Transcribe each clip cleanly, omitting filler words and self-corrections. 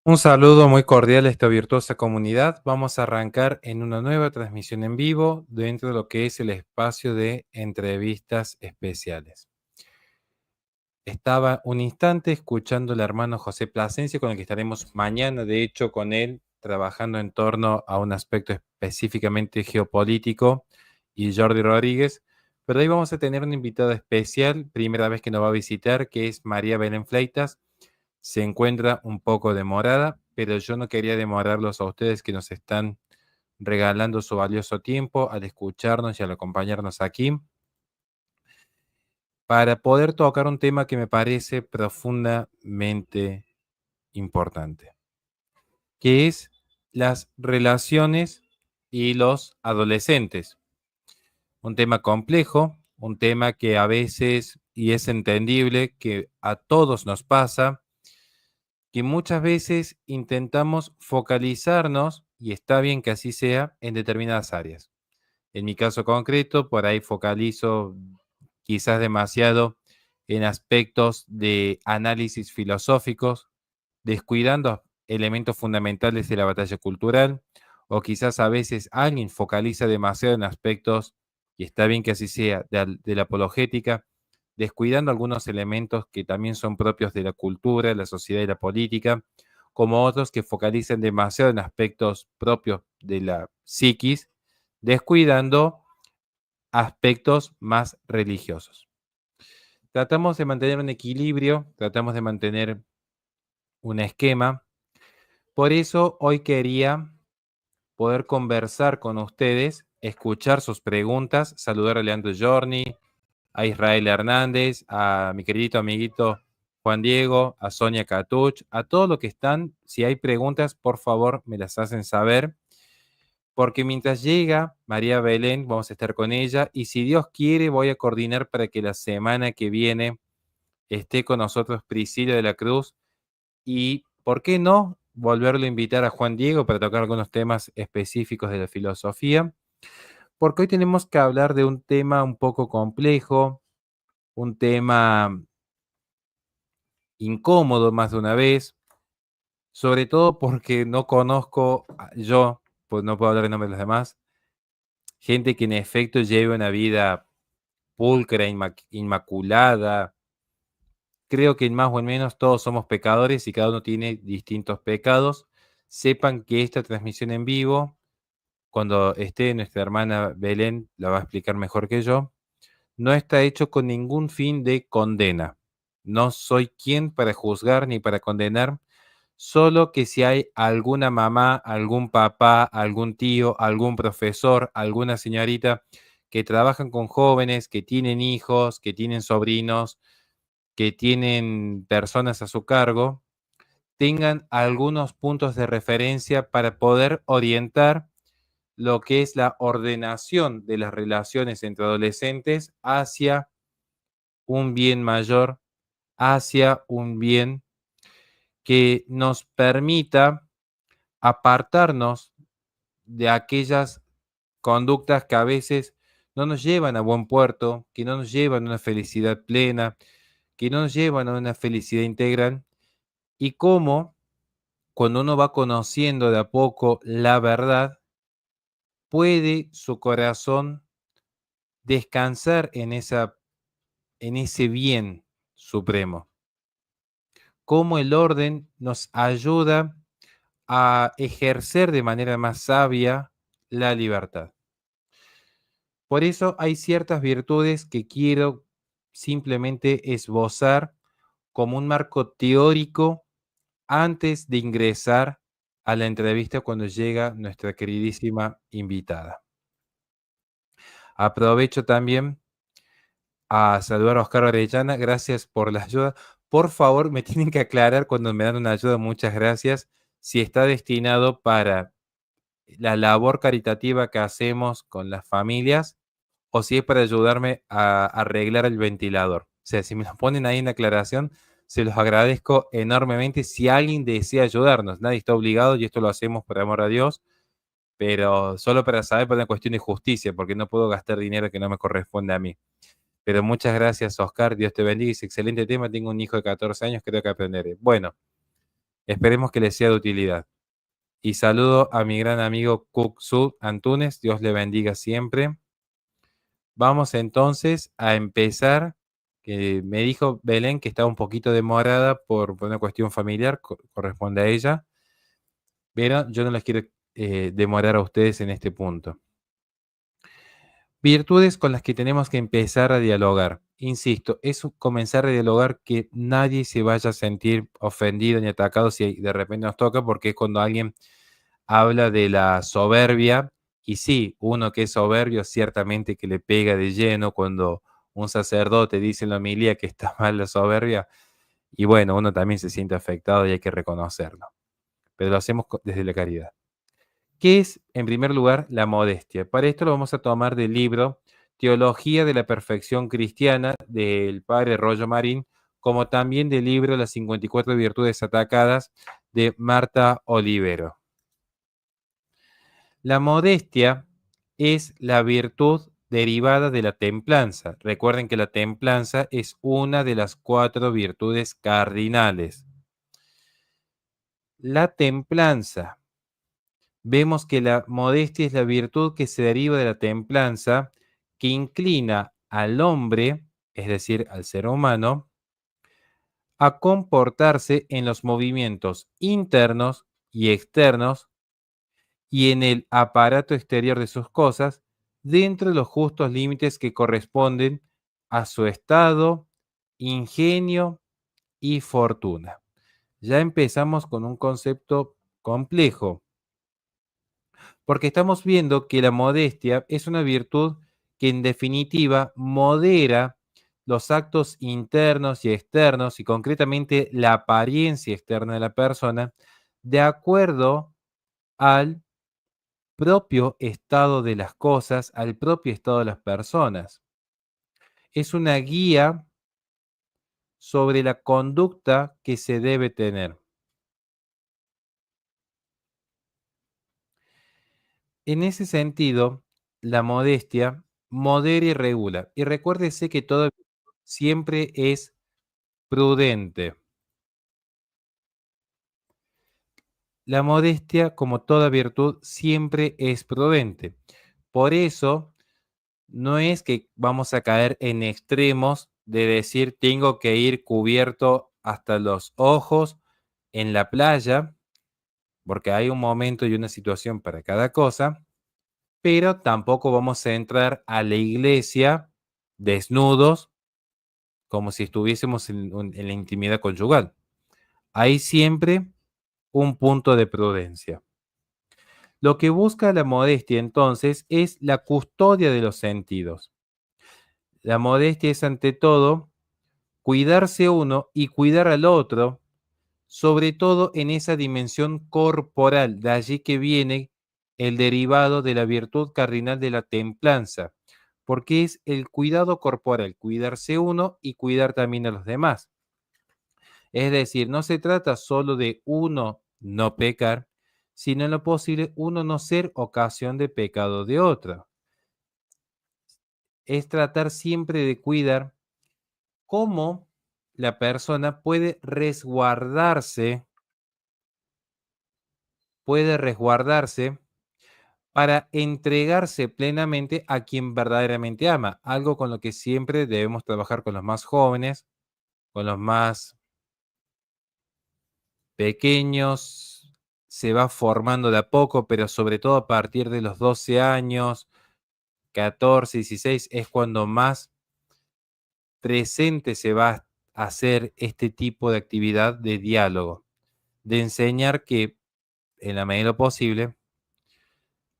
Un saludo muy cordial a esta virtuosa comunidad. Vamos a arrancar en una nueva transmisión en vivo dentro de lo que es el espacio de entrevistas especiales. Estaba un instante escuchando al hermano José Plasencia, con el que estaremos mañana, de hecho, con él, trabajando en torno a un aspecto específicamente geopolítico, y Jordi Rodríguez. Pero hoy vamos a tener un invitado especial, primera vez que nos va a visitar, que es María Belén Fleitas. Se encuentra un poco demorada, pero yo no quería demorarlos a ustedes que nos están regalando su valioso tiempo al escucharnos y al acompañarnos aquí, para poder tocar un tema que me parece profundamente importante, que es las relaciones y los adolescentes. Un tema complejo, un tema que a veces, y es entendible que a todos nos pasa, que muchas veces intentamos focalizarnos, y está bien que así sea, en determinadas áreas. En mi caso concreto, por ahí focalizo quizás demasiado en aspectos de análisis filosóficos, descuidando elementos fundamentales de la batalla cultural, o quizás a veces alguien focaliza demasiado en aspectos, y está bien que así sea, de la apologética, descuidando algunos elementos que también son propios de la cultura, la sociedad y la política, como otros que focalizan demasiado en aspectos propios de la psiquis, descuidando aspectos más religiosos. Tratamos de mantener un equilibrio, tratamos de mantener un esquema. Por eso hoy quería poder conversar con ustedes, escuchar sus preguntas, saludar a Leandro Giorni, a Israel Hernández, a mi querido amiguito Juan Diego, a Sonia Catuch, a todos los que están. Si hay preguntas, por favor, me las hacen saber, porque mientras llega María Belén, vamos a estar con ella, y si Dios quiere, voy a coordinar para que la semana que viene esté con nosotros Priscila de la Cruz, y, ¿por qué no?, volverlo a invitar a Juan Diego para tocar algunos temas específicos de la filosofía, porque hoy tenemos que hablar de un tema un poco complejo, un tema incómodo más de una vez, sobre todo porque no conozco, yo, pues no puedo hablar en nombre de los demás, gente que en efecto lleve una vida pulcra, inmaculada. Creo que en más o en menos todos somos pecadores y cada uno tiene distintos pecados. Sepan que esta transmisión en vivo, cuando esté nuestra hermana Belén, la va a explicar mejor que yo, no está hecho con ningún fin de condena. No soy quien para juzgar ni para condenar, solo que si hay alguna mamá, algún papá, algún tío, algún profesor, alguna señorita que trabajan con jóvenes, que tienen hijos, que tienen sobrinos, que tienen personas a su cargo, tengan algunos puntos de referencia para poder orientar lo que es la ordenación de las relaciones entre adolescentes hacia un bien mayor, hacia un bien que nos permita apartarnos de aquellas conductas que a veces no nos llevan a buen puerto, que no nos llevan a una felicidad plena, que no nos llevan a una felicidad integral, y cómo cuando uno va conociendo de a poco la verdad, puede su corazón descansar en ese bien supremo. Cómo el orden nos ayuda a ejercer de manera más sabia la libertad. Por eso hay ciertas virtudes que quiero simplemente esbozar como un marco teórico antes de ingresar a la entrevista cuando llega nuestra queridísima invitada. Aprovecho también a saludar a Oscar Orellana, gracias por la ayuda. Por favor, me tienen que aclarar cuando me dan una ayuda, muchas gracias, si está destinado para la labor caritativa que hacemos con las familias o si es para ayudarme a arreglar el ventilador. O sea, si me lo ponen ahí en aclaración, se los agradezco enormemente. Si alguien desea ayudarnos, nadie está obligado y esto lo hacemos por amor a Dios, pero solo para saber por una cuestión de justicia, porque no puedo gastar dinero que no me corresponde a mí. Pero muchas gracias, Oscar. Dios te bendiga. Es excelente tema. Tengo un hijo de 14 años, creo que aprenderé. Bueno, Esperemos que les sea de utilidad. Y saludo a mi gran amigo Sud Antunes, Dios le bendiga siempre. Vamos entonces a empezar, que me dijo Belén que estaba un poquito demorada por una cuestión familiar, corresponde a ella, pero yo no les quiero demorar a ustedes en este punto. Virtudes con las que tenemos que empezar a dialogar. Insisto, es comenzar a dialogar que nadie se vaya a sentir ofendido ni atacado si de repente nos toca, porque es cuando alguien habla de la soberbia, y sí, uno que es soberbio ciertamente que le pega de lleno cuando un sacerdote dice en la homilía que está mal la soberbia, y bueno, uno también se siente afectado y hay que reconocerlo, pero lo hacemos desde la caridad. ¿Qué es, en primer lugar, la modestia? Para esto lo vamos a tomar del libro Teología de la Perfección Cristiana del padre Rollo Marín, como también del libro Las 54 Virtudes Atacadas de Marta Olivero. La modestia es la virtud derivada de la templanza. Recuerden que la templanza es una de las 4 virtudes cardinales. La templanza. Vemos que la modestia es la virtud que se deriva de la templanza, que inclina al hombre, es decir, al ser humano, a comportarse en los movimientos internos y externos y en el aparato exterior de sus cosas, dentro de los justos límites que corresponden a su estado, ingenio y fortuna. Ya empezamos con un concepto complejo, porque estamos viendo que la modestia es una virtud que en definitiva modera los actos internos y externos y concretamente la apariencia externa de la persona de acuerdo al propio estado de las cosas, al propio estado de las personas. Es una guía sobre la conducta que se debe tener. En ese sentido, la modestia modera y regula. Y recuérdese que todo siempre es prudente. La modestia, como toda virtud, siempre es prudente. Por eso, no es que vamos a caer en extremos de decir tengo que ir cubierto hasta los ojos en la playa, porque hay un momento y una situación para cada cosa, pero tampoco vamos a entrar a la iglesia desnudos como si estuviésemos en la intimidad conyugal. Hay siempre un punto de prudencia. Lo que busca la modestia entonces es la custodia de los sentidos. La modestia es ante todo cuidarse uno y cuidar al otro, sobre todo en esa dimensión corporal. De allí que viene el derivado de la virtud cardinal de la templanza, porque es el cuidado corporal, cuidarse uno y cuidar también a los demás. Es decir, no se trata solo de uno no pecar, sino en lo posible uno no ser ocasión de pecado de otro. Es tratar siempre de cuidar cómo la persona puede resguardarse para entregarse plenamente a quien verdaderamente ama, algo con lo que siempre debemos trabajar con los más jóvenes, con los más pequeños, se va formando de a poco, pero sobre todo a partir de los 12 años, 14, 16, es cuando más presente se va a hacer este tipo de actividad de diálogo, de enseñar que en la medida de lo posible,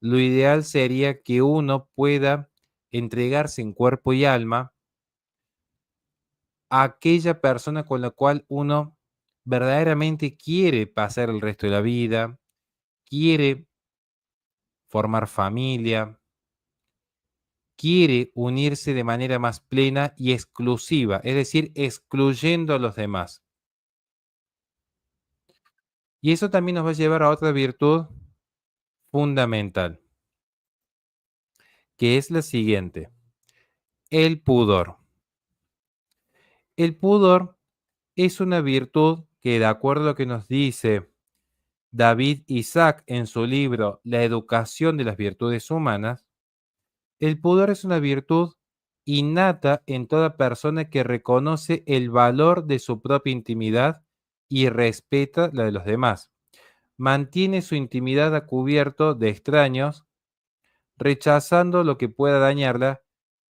lo ideal sería que uno pueda entregarse en cuerpo y alma a aquella persona con la cual uno verdaderamente quiere pasar el resto de la vida, quiere formar familia, quiere unirse de manera más plena y exclusiva, es decir, excluyendo a los demás. Y eso también nos va a llevar a otra virtud fundamental, que es la siguiente, el pudor. El pudor es una virtud que de acuerdo a lo que nos dice David Isaac en su libro La educación de las virtudes humanas, el pudor es una virtud innata en toda persona que reconoce el valor de su propia intimidad y respeta la de los demás. Mantiene su intimidad a cubierto de extraños, rechazando lo que pueda dañarla,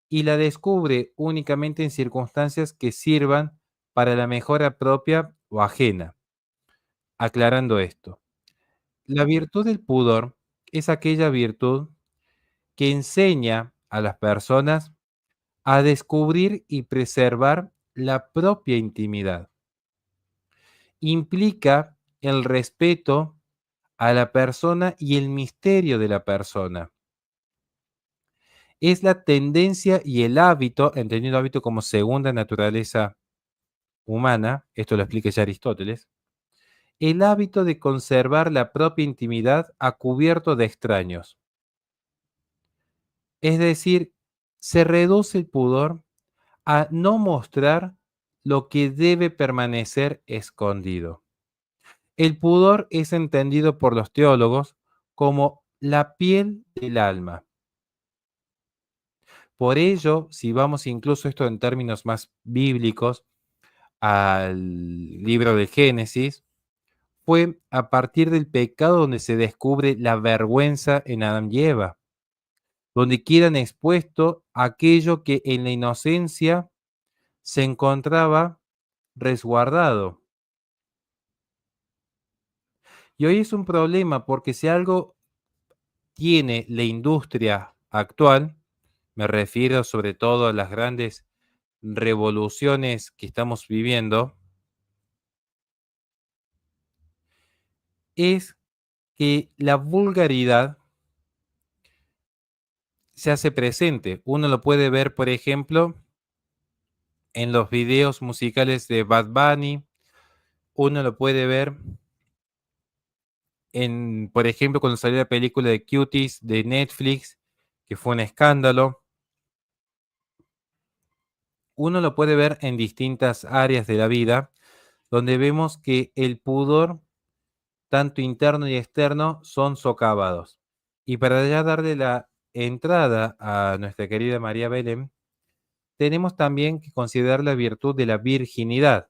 y la descubre únicamente en circunstancias que sirvan para la mejora propia o ajena. Aclarando esto, la virtud del pudor es aquella virtud que enseña a las personas a descubrir y preservar la propia intimidad. Implica el respeto a la persona y el misterio de la persona. Es la tendencia y el hábito, entendiendo hábito como segunda naturaleza humana, esto lo explica ya Aristóteles, el hábito de conservar la propia intimidad a cubierto de extraños. Es decir, se reduce el pudor a no mostrar lo que debe permanecer escondido. El pudor es entendido por los teólogos como la piel del alma. Por ello, si vamos incluso esto en términos más bíblicos al libro de Génesis, fue a partir del pecado donde se descubre la vergüenza en Adán y Eva, donde quedan expuesto aquello que en la inocencia se encontraba resguardado. Y hoy es un problema porque si algo tiene la industria actual, me refiero sobre todo a las grandes revoluciones que estamos viviendo, es que la vulgaridad se hace presente. Uno lo puede ver, por ejemplo, en los videos musicales de Bad Bunny, uno lo puede ver en, por ejemplo, cuando salió la película de Cuties de Netflix, que fue un escándalo. Uno lo puede ver en distintas áreas de la vida, donde vemos que el pudor, tanto interno y externo, son socavados. Y para ya darle la entrada a nuestra querida María Belén, tenemos también que considerar la virtud de la virginidad,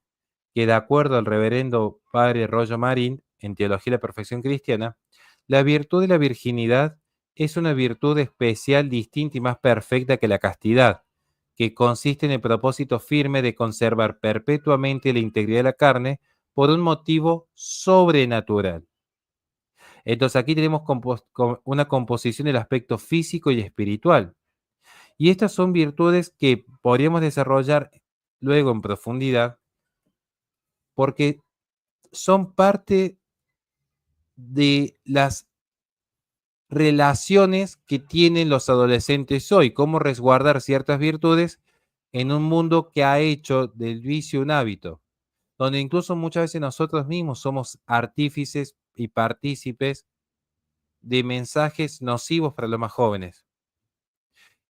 que de acuerdo al reverendo padre Rollo Marín, en Teología de la Perfección Cristiana, la virtud de la virginidad es una virtud especial, distinta y más perfecta que la castidad, que consiste en el propósito firme de conservar perpetuamente la integridad de la carne por un motivo sobrenatural. Entonces aquí tenemos una composición del aspecto físico y espiritual. Y estas son virtudes que podríamos desarrollar luego en profundidad porque son parte de las relaciones que tienen los adolescentes hoy, cómo resguardar ciertas virtudes en un mundo que ha hecho del vicio un hábito, donde incluso muchas veces nosotros mismos somos artífices y partícipes de mensajes nocivos para los más jóvenes.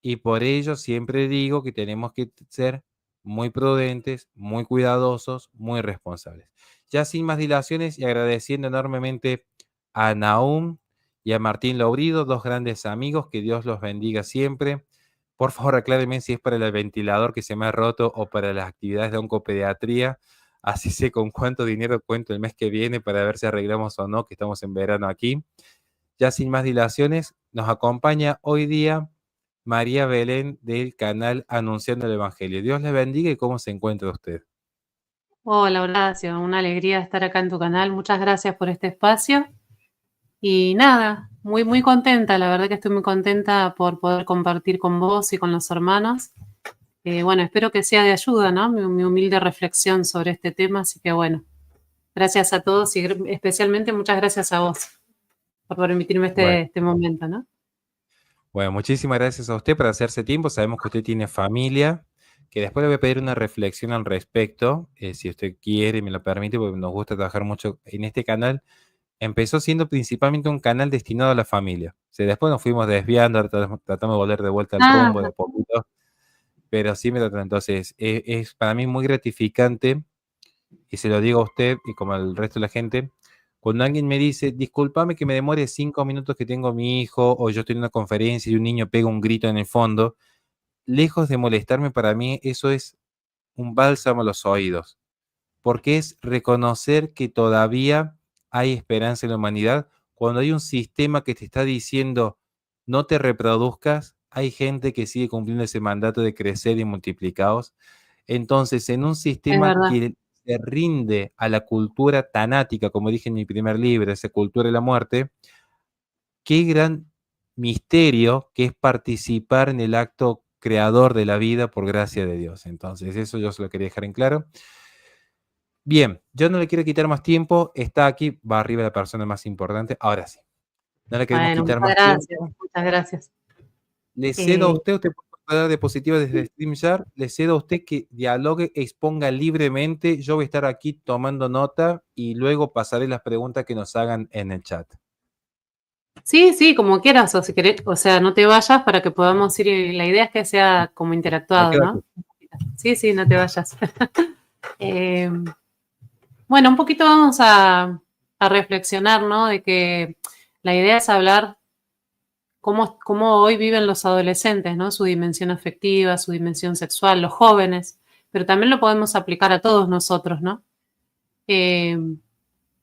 Y por ello siempre digo que tenemos que ser muy prudentes, muy cuidadosos, muy responsables. Ya sin más dilaciones y agradeciendo enormemente a Nahum y a Martín Laurido, dos grandes amigos, que Dios los bendiga siempre. Por favor, aclárenme si es para el ventilador que se me ha roto o para las actividades de oncopediatría. Así sé con cuánto dinero cuento el mes que viene para ver si arreglamos o no, que estamos en verano aquí. Ya sin más dilaciones, nos acompaña hoy día María Belén del canal Anunciando el Evangelio. Dios les bendiga y cómo se encuentra usted. Hola Horacio, una alegría estar acá en tu canal. Muchas gracias por este espacio. Y nada, muy contenta, la verdad que estoy muy contenta por poder compartir con vos y con los hermanos. Bueno, espero que sea de ayuda, ¿no? Mi humilde reflexión sobre este tema, así que bueno, gracias a todos y especialmente muchas gracias a vos por permitirme Bueno, este momento, ¿no? bueno, muchísimas gracias a usted por hacerse tiempo. Sabemos que usted tiene familia, que después le voy a pedir una reflexión al respecto, si usted quiere y me lo permite, porque nos gusta trabajar mucho en este canal. Empezó siendo principalmente un canal destinado a la familia. O sea, después nos fuimos desviando, tratamos de volver de vuelta al rumbo de Ah, a poquito, pero sí me trata. Entonces, es para mí muy gratificante y se lo digo a usted y como al resto de la gente, cuando alguien me dice, discúlpame que me demore 5 minutos que tengo a mi hijo, o yo estoy en una conferencia y un niño pega un grito en el fondo, lejos de molestarme, para mí eso es un bálsamo a los oídos, porque es reconocer que todavía hay esperanza en la humanidad. Cuando hay un sistema que te está diciendo no te reproduzcas, hay gente que sigue cumpliendo ese mandato de crecer y multiplicaos. Entonces, en un Es sistema verdad. que se rinde a la cultura tanática, como dije en mi primer libro, esa cultura de la muerte, qué gran misterio que es participar en el acto creador de la vida por gracia de Dios. Entonces, eso yo se lo quería dejar en claro. Bien, yo no le quiero quitar más tiempo, está aquí, va arriba la persona más importante, ahora sí, no le queremos Bueno, quitar muchas más gracias, tiempo. muchas gracias. Le cedo a Eh, usted puede dar diapositiva desde StreamYard, le cedo a usted que dialogue, exponga libremente, yo voy a estar aquí tomando nota y luego pasaré las preguntas que nos hagan en el chat. sí, sí, como quieras, o si querés, o sea, no te vayas para que podamos ir, la idea es que sea como Me interactuado, quedo aquí. ¿no? Sí, sí, no te vayas. Eh, bueno, un poquito vamos a reflexionar, ¿no? De que la idea es hablar cómo hoy viven los adolescentes, ¿no? Su dimensión afectiva, su dimensión sexual, los jóvenes, pero también lo podemos aplicar a todos nosotros, ¿no? Eh,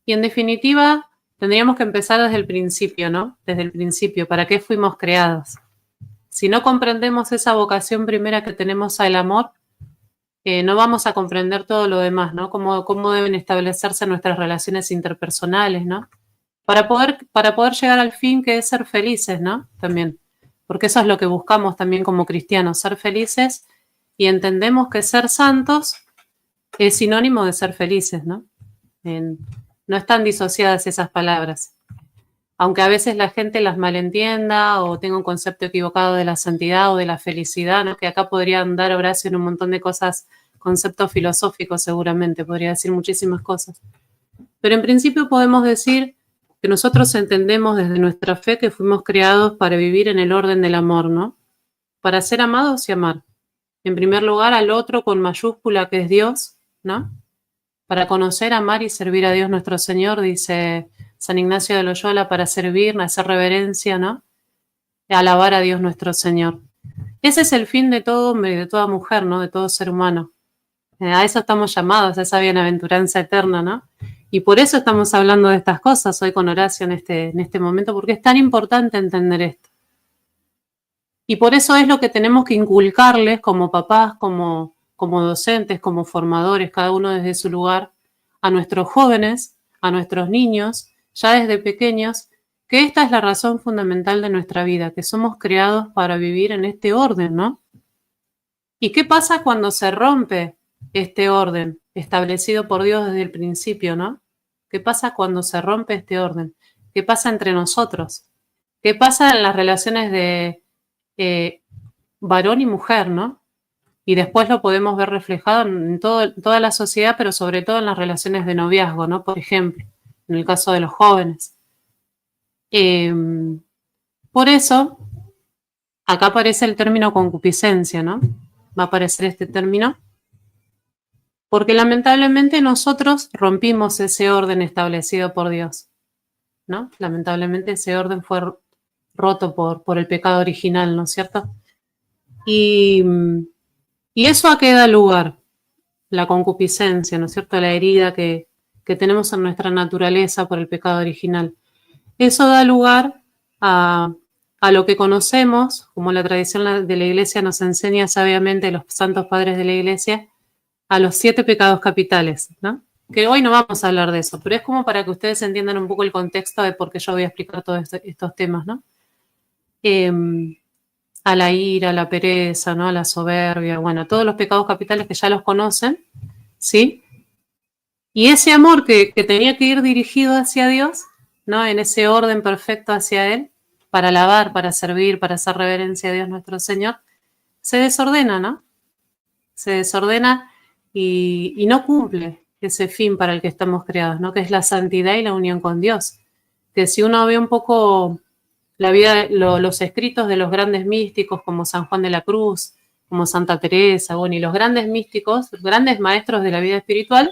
y en definitiva, tendríamos que empezar desde el principio, ¿no? Desde el principio, ¿para qué fuimos creados? Si no comprendemos esa vocación primera que tenemos al amor, no vamos a comprender todo lo demás, ¿no? Cómo deben establecerse nuestras relaciones interpersonales, ¿no? Para poder llegar al fin que es ser felices, ¿no? También. Porque eso es lo que buscamos también como cristianos, ser felices y entendemos que ser santos es sinónimo de ser felices, ¿no? En- no están disociadas esas palabras. Aunque a veces la gente las malentienda o tenga un concepto equivocado de la santidad o de la felicidad, ¿no? Que acá podrían dar Horacio en un montón de cosas, conceptos filosóficos seguramente, podría decir muchísimas cosas. Pero en principio podemos decir que nosotros entendemos desde nuestra fe que fuimos creados para vivir en el orden del amor, ¿no? Para ser amados y amar. En primer lugar al otro con mayúscula que es Dios, ¿no? Para conocer, amar y servir a Dios nuestro Señor, dice San Ignacio de Loyola, para servir, hacer reverencia, ¿no? Alabar a Dios nuestro Señor. Ese es el fin de todo hombre y de toda mujer, ¿no? De todo ser humano. A eso estamos llamados, a esa bienaventuranza eterna, ¿no? Y por eso estamos hablando de estas cosas hoy con Horacio en este momento, porque es tan importante entender esto. Y por eso es lo que tenemos que inculcarles como papás, como docentes, como formadores, cada uno desde su lugar, a nuestros jóvenes, a nuestros niños, ya desde pequeños, que esta es la razón fundamental de nuestra vida, que somos creados para vivir en este orden, ¿no? ¿Y qué pasa cuando se rompe este orden establecido por Dios desde el principio, ¿no? ¿Qué pasa cuando se rompe este orden? ¿Qué pasa entre nosotros? ¿Qué pasa en las relaciones de eh, varón y mujer, ¿no? Y después lo podemos ver reflejado en toda la sociedad, pero sobre todo en las relaciones de noviazgo, ¿no? Por ejemplo, en el caso de los jóvenes. Eh, por eso, acá aparece el término concupiscencia, ¿no? Va a aparecer este término, porque lamentablemente nosotros rompimos ese orden establecido por Dios, ¿no? Lamentablemente ese orden fue roto por el pecado original, ¿no es cierto? Y, y eso a qué da lugar, la concupiscencia, ¿no es cierto? La herida que tenemos en nuestra naturaleza por el pecado original. Eso da lugar a, a lo que conocemos, como la tradición de la Iglesia nos enseña sabiamente, los santos padres de la Iglesia, a los 7 pecados capitales, ¿no? Que hoy no vamos a hablar de eso, pero es como para que ustedes entiendan un poco el contexto de por qué yo voy a explicar todos estos temas, ¿no? Eh, a la ira, a la pereza, ¿no? A la soberbia, bueno, todos los pecados capitales que ya los conocen, ¿sí? Y ese amor que tenía que ir dirigido hacia Dios, ¿no? En ese orden perfecto hacia Él, para alabar, para servir, para hacer reverencia a Dios nuestro Señor, se desordena, ¿no? Se desordena y no cumple ese fin para el que estamos creados, ¿no? Que es la santidad y la unión con Dios. Que si uno ve un poco la vida, los escritos de los grandes místicos como San Juan de la Cruz, como Santa Teresa, bueno, y los grandes místicos, grandes maestros de la vida espiritual,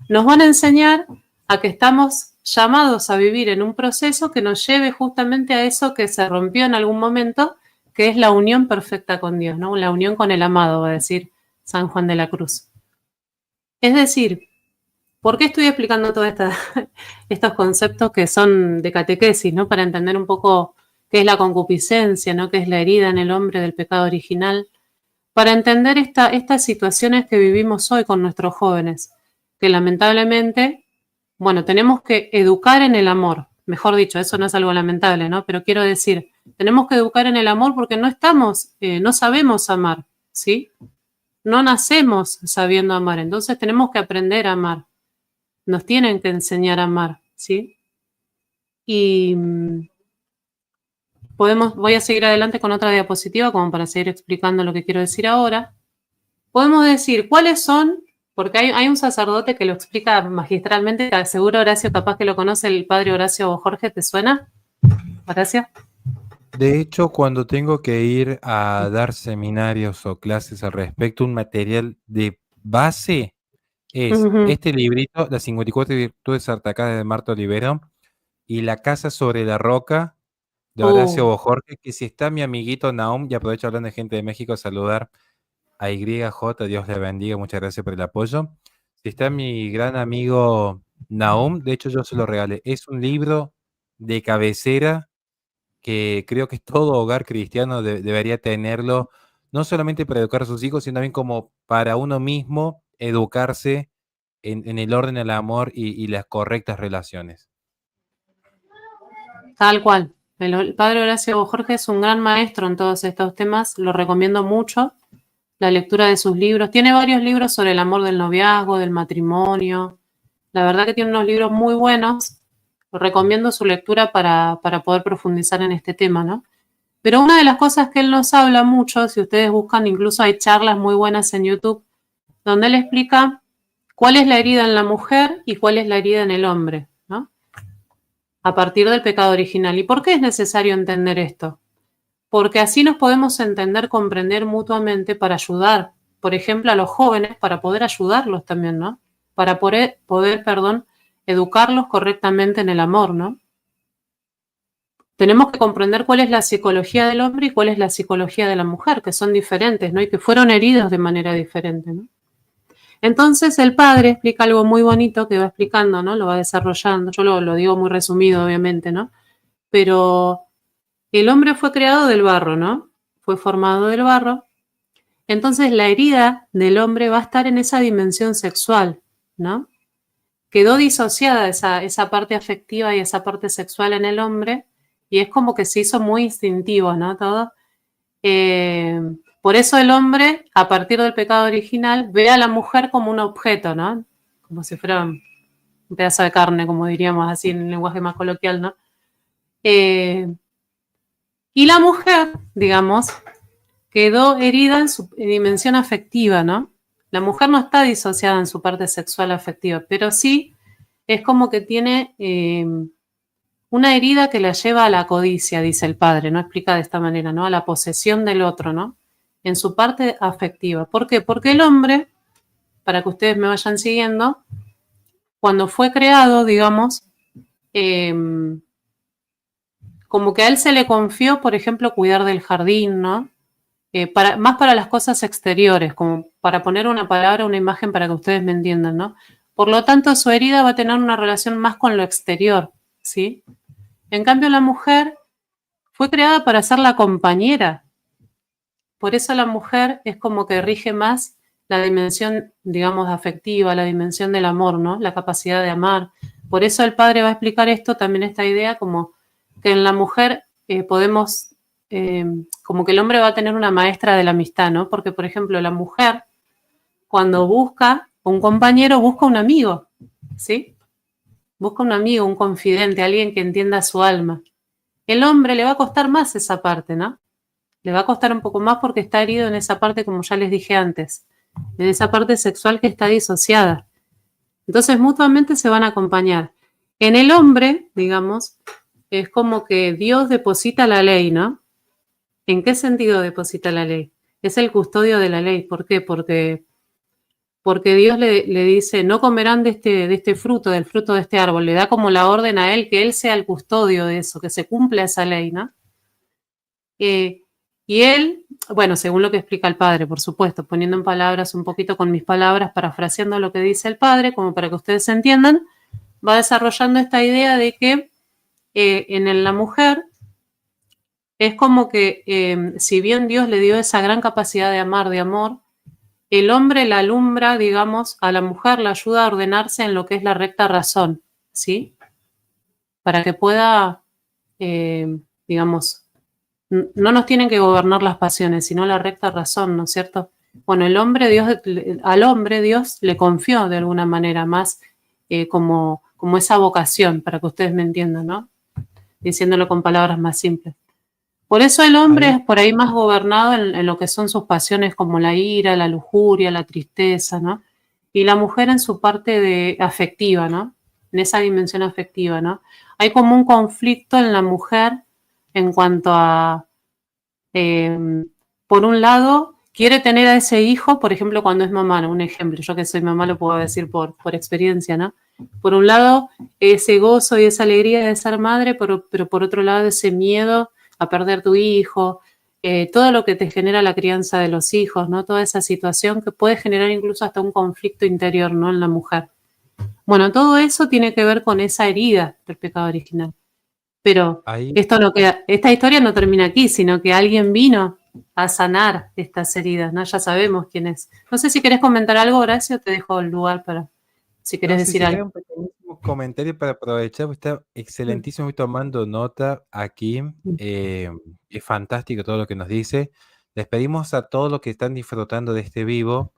nos van a enseñar a que estamos llamados a vivir en un proceso que nos lleve justamente a eso que se rompió en algún momento, que es la unión perfecta con Dios, ¿no? La unión con el amado, va a decir San Juan de la Cruz. Es decir, ¿por qué estoy explicando todos estos conceptos que son de catequesis, ¿no? Para entender un poco qué es la concupiscencia, ¿no? Qué es la herida en el hombre del pecado original, para entender estas situaciones que vivimos hoy con nuestros jóvenes, que lamentablemente, bueno, tenemos que educar en el amor. Mejor dicho, eso no es algo lamentable, ¿no? Pero quiero decir, tenemos que educar en el amor porque no sabemos amar, ¿sí? No nacemos sabiendo amar, entonces tenemos que aprender a amar. Nos tienen que enseñar a amar, ¿sí? Y voy a seguir adelante con otra diapositiva como para seguir explicando lo que quiero decir ahora. Podemos decir cuáles son, porque hay un sacerdote que lo explica magistralmente, seguro Horacio capaz que lo conoce, el padre Horacio Jorge, ¿te suena? Horacio. De hecho, cuando tengo que ir a dar seminarios o clases al respecto, un material de base es este librito, Las 54 virtudes atacadas de Marta Olivero, y La casa sobre la roca de Horacio Bojorge, que si está mi amiguito Naum, y aprovecho hablando de gente de México, saludar a YJ, Dios le bendiga, muchas gracias por el apoyo. Si está mi gran amigo Naum, de hecho yo se lo regalé, es un libro de cabecera que creo que todo hogar cristiano debería tenerlo, no solamente para educar a sus hijos, sino también como para uno mismo educarse en el orden, el amor y las correctas relaciones. Tal cual. El padre Horacio Jorge es un gran maestro en todos estos temas, lo recomiendo mucho, la lectura de sus libros. Tiene varios libros sobre el amor del noviazgo, del matrimonio. La verdad que tiene unos libros muy buenos. Recomiendo su lectura para poder profundizar en este tema, ¿no? Pero una de las cosas que él nos habla mucho, si ustedes buscan, incluso hay charlas muy buenas en YouTube, donde él explica cuál es la herida en la mujer y cuál es la herida en el hombre, ¿no? A partir del pecado original. ¿Y por qué es necesario entender esto? Porque así nos podemos entender, comprender mutuamente para ayudar, por ejemplo, a los jóvenes, para poder ayudarlos también, ¿no? Para poder, educarlos correctamente en el amor, ¿no? Tenemos que comprender cuál es la psicología del hombre y cuál es la psicología de la mujer, que son diferentes, ¿no? Y que fueron heridos de manera diferente, ¿no? Entonces el padre explica algo muy bonito que va explicando, ¿no? Lo va desarrollando. Yo lo digo muy resumido, obviamente, ¿no? Pero el hombre fue creado del barro, ¿no? Fue formado del barro. Entonces la herida del hombre va a estar en esa dimensión sexual, ¿no? Quedó disociada esa parte afectiva y esa parte sexual en el hombre y es como que se hizo muy instintivo, ¿no? Todo. Por eso el hombre, a partir del pecado original, ve a la mujer como un objeto, ¿no? Como si fuera un pedazo de carne, como diríamos así en el lenguaje más coloquial, ¿no? Y la mujer, digamos, quedó herida en su dimensión afectiva, ¿no? La mujer no está disociada en su parte sexual afectiva, pero sí es como que tiene una herida que la lleva a la codicia, dice el padre, ¿no? Explica de esta manera, ¿no? A la posesión del otro, ¿no? En su parte afectiva. ¿Por qué? Porque el hombre, para que ustedes me vayan siguiendo, cuando fue creado, digamos, como que a él se le confió, por ejemplo, cuidar del jardín, ¿no? Más para las cosas exteriores, como para poner una palabra, una imagen para que ustedes me entiendan, ¿no? Por lo tanto, su herida va a tener una relación más con lo exterior, ¿sí? En cambio, la mujer fue creada para ser la compañera. Por eso la mujer es como que rige más la dimensión, digamos, afectiva, la dimensión del amor, ¿no? La capacidad de amar. Por eso el padre va a explicar esto, también esta idea, como que en la mujer podemos, como que el hombre va a tener una maestra de la amistad, ¿no? Porque, por ejemplo, la mujer, cuando busca un compañero, busca un amigo, ¿sí? Busca un amigo, un confidente, alguien que entienda su alma. El hombre le va a costar más esa parte, ¿no? Le va a costar un poco más porque está herido en esa parte, como ya les dije antes, en esa parte sexual que está disociada. Entonces, mutuamente se van a acompañar. En el hombre, digamos, es como que Dios deposita la ley, ¿no? ¿En qué sentido deposita la ley? Es el custodio de la ley. ¿Por qué? Porque porque Dios le dice, no comerán de este fruto, del fruto de este árbol. Le da como la orden a él que él sea el custodio de eso, que se cumpla esa ley, ¿no? Y él, bueno, según lo que explica el padre, por supuesto, poniendo en palabras un poquito con mis palabras, parafraseando lo que dice el padre, como para que ustedes entiendan, va desarrollando esta idea de que en la mujer es como que si bien Dios le dio esa gran capacidad de amar, de amor, el hombre la alumbra, digamos, a la mujer la ayuda a ordenarse en lo que es la recta razón, ¿sí? Para que pueda, digamos, no nos tienen que gobernar las pasiones, sino la recta razón, ¿no es cierto? Bueno, al hombre Dios le confió de alguna manera más como esa vocación, para que ustedes me entiendan, ¿no? Diciéndolo con palabras más simples. Por eso el hombre es por ahí más gobernado en lo que son sus pasiones como la ira, la lujuria, la tristeza, ¿no? Y la mujer en su parte afectiva, ¿no? En esa dimensión afectiva, ¿no? Hay como un conflicto en la mujer en cuanto a, por un lado, quiere tener a ese hijo, por ejemplo, cuando es mamá, ¿no? Un ejemplo, yo que soy mamá lo puedo decir por experiencia, ¿no? Por un lado, ese gozo y esa alegría de ser madre, pero por otro lado, ese miedo a perder tu hijo, todo lo que te genera la crianza de los hijos, ¿no? Toda esa situación que puede generar incluso hasta un conflicto interior, ¿no? En la mujer. Bueno, todo eso tiene que ver con esa herida del pecado original. Pero Ahí, esta historia no termina aquí, sino que alguien vino a sanar estas heridas, ¿no? Ya sabemos quién es. No sé si querés comentar algo, Horacio, te dejo el lugar para si querés no sé decir si hay algo. un pequeñísimo comentario para aprovechar, porque está excelentísimo, estoy tomando nota aquí. Es fantástico todo lo que nos dice. Les pedimos a todos los que están disfrutando de este vivo,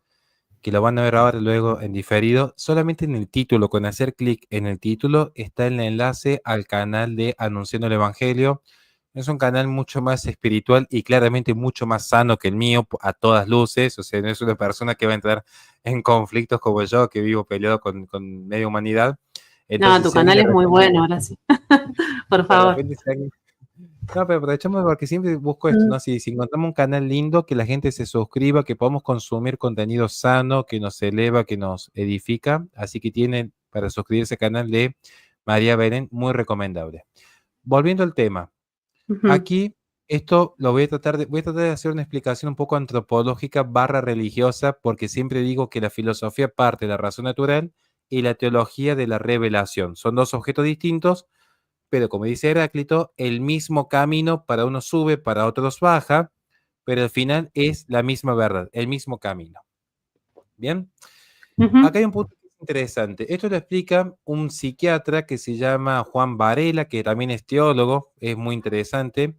que lo van a ver ahora luego en diferido, solamente en el título, con hacer clic en el título, está el enlace al canal de Anunciando el Evangelio. Es un canal mucho más espiritual y claramente mucho más sano que el mío, a todas luces. O sea, no es una persona que va a entrar en conflictos como yo, que vivo peleado con media humanidad. No, Entonces, tu si alguien canal de es muy repente, bueno, Horacio. Por de favor. repente si alguien no, pero aprovechamos porque siempre busco esto, Mm, ¿no? Si encontramos un canal lindo, que la gente se suscriba, que podamos consumir contenido sano, que nos eleva, que nos edifica. Así que tienen para suscribirse al canal de María Belén, muy recomendable. Volviendo al tema, ujú. aquí esto lo voy a tratar de hacer una explicación un poco antropológica barra religiosa, porque siempre digo que la filosofía parte de la razón natural y la teología de la revelación. Son dos objetos distintos, pero como dice Heráclito, el mismo camino para unos sube, para otros baja, pero al final es la misma verdad, el mismo camino. Bien, Ujú. acá hay un punto que es interesante. Esto lo explica un psiquiatra que se llama Juan Varela, que también es teólogo, es muy interesante,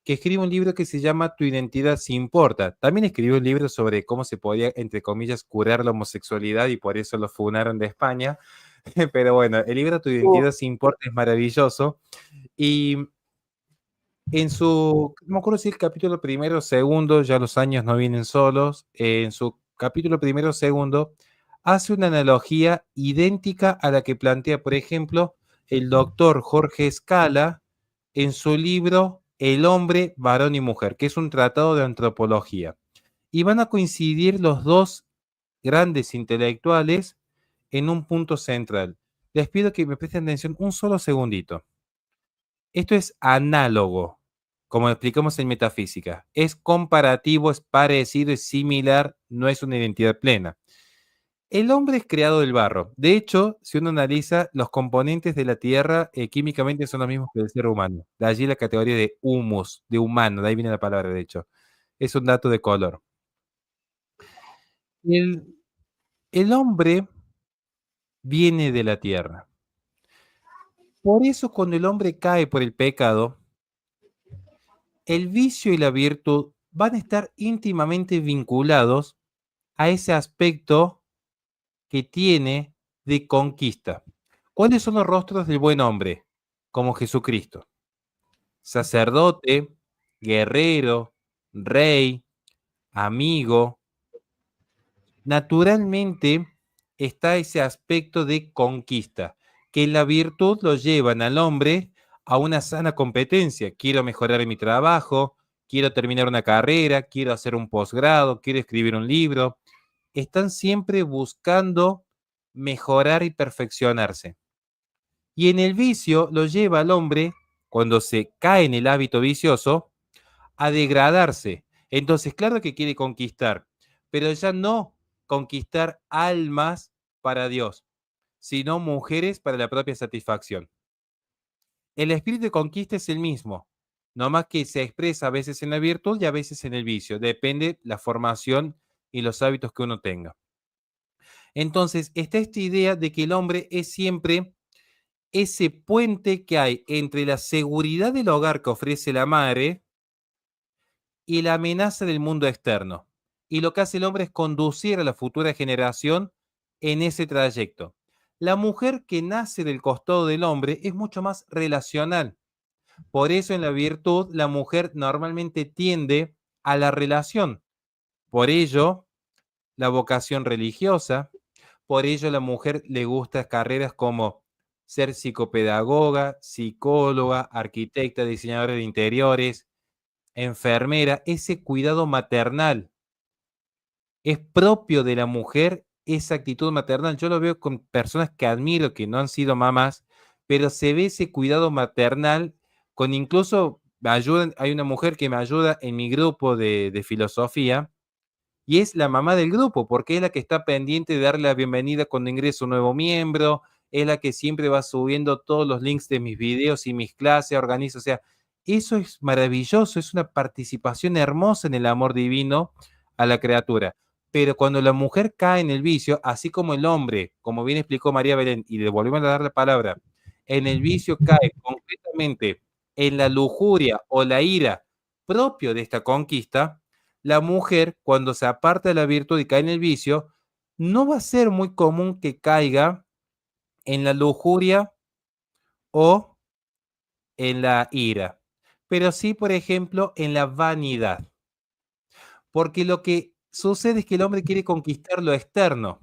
que escribe un libro que se llama Tu identidad se importa. También escribió un libro sobre cómo se podía, entre comillas, curar la homosexualidad y por eso lo funaron de España. Pero bueno, el libro Tu Uh, identidad se importa es maravilloso. Y no me acuerdo si el capítulo primero o segundo, ya los años no vienen solos, en su capítulo primero o segundo, hace una analogía idéntica a la que plantea, por ejemplo, el doctor Jorge Escala en su libro El hombre, varón y mujer, que es un tratado de antropología. Y van a coincidir los dos grandes intelectuales en un punto central. Les pido que me presten atención un solo segundito. Esto es análogo, como explicamos en metafísica. Es comparativo, es parecido, es similar, no es una identidad plena. El hombre es creado del barro. De hecho, si uno analiza los componentes de la Tierra, químicamente son los mismos que el ser humano. De allí la categoría de humus, de humano, de ahí viene la palabra, de hecho. Es un dato de color. El, el hombre viene de la Tierra. Por eso cuando el hombre cae por el pecado, el vicio y la virtud van a estar íntimamente vinculados a ese aspecto que tiene de conquista. ¿Cuáles son los rostros del buen hombre? Como Jesucristo. Sacerdote, guerrero, rey, amigo. Naturalmente está ese aspecto de conquista, que la virtud lo llevan al hombre a una sana competencia. Quiero mejorar en mi trabajo, quiero terminar una carrera, quiero hacer un posgrado, quiero escribir un libro. están siempre buscando mejorar y perfeccionarse. Y en el vicio lo lleva al hombre, cuando se cae en el hábito vicioso, a degradarse. Entonces, claro que quiere conquistar, pero ya no conquistar almas para Dios, sino mujeres para la propia satisfacción. El espíritu de conquista es el mismo, no más que se expresa a veces en la virtud y a veces en el vicio, depende la formación y los hábitos que uno tenga. Entonces, está esta idea de que el hombre es siempre ese puente que hay entre la seguridad del hogar que ofrece la madre y la amenaza del mundo externo. Y lo que hace el hombre es conducir a la futura generación en ese trayecto. La mujer que nace del costado del hombre es mucho más relacional. Por eso en la virtud la mujer normalmente tiende a la relación. Por ello, la vocación religiosa, por ello la mujer le gusta carreras como ser psicopedagoga, psicóloga, arquitecta, diseñadora de interiores, enfermera, ese cuidado maternal. Es propio de la mujer esa actitud maternal. Yo lo veo con personas que admiro, que no han sido mamás, pero se ve ese cuidado maternal con incluso ayuda. Hay una mujer que me ayuda en mi grupo de filosofía y es la mamá del grupo, porque es la que está pendiente de darle la bienvenida cuando ingresa un nuevo miembro, es la que siempre va subiendo todos los links de mis videos y mis clases, organiza, o sea, eso es maravilloso, es una participación hermosa en el amor divino a la criatura. Pero cuando la mujer cae en el vicio, así como el hombre, como bien explicó María Belén, y le volvemos a dar la palabra, en el vicio cae concretamente en la lujuria o la ira propio de esta conquista, la mujer, cuando se aparta de la virtud y cae en el vicio, no va a ser muy común que caiga en la lujuria o en la ira, pero sí, por ejemplo, en la vanidad. Porque lo que sucede es que el hombre quiere conquistar lo externo,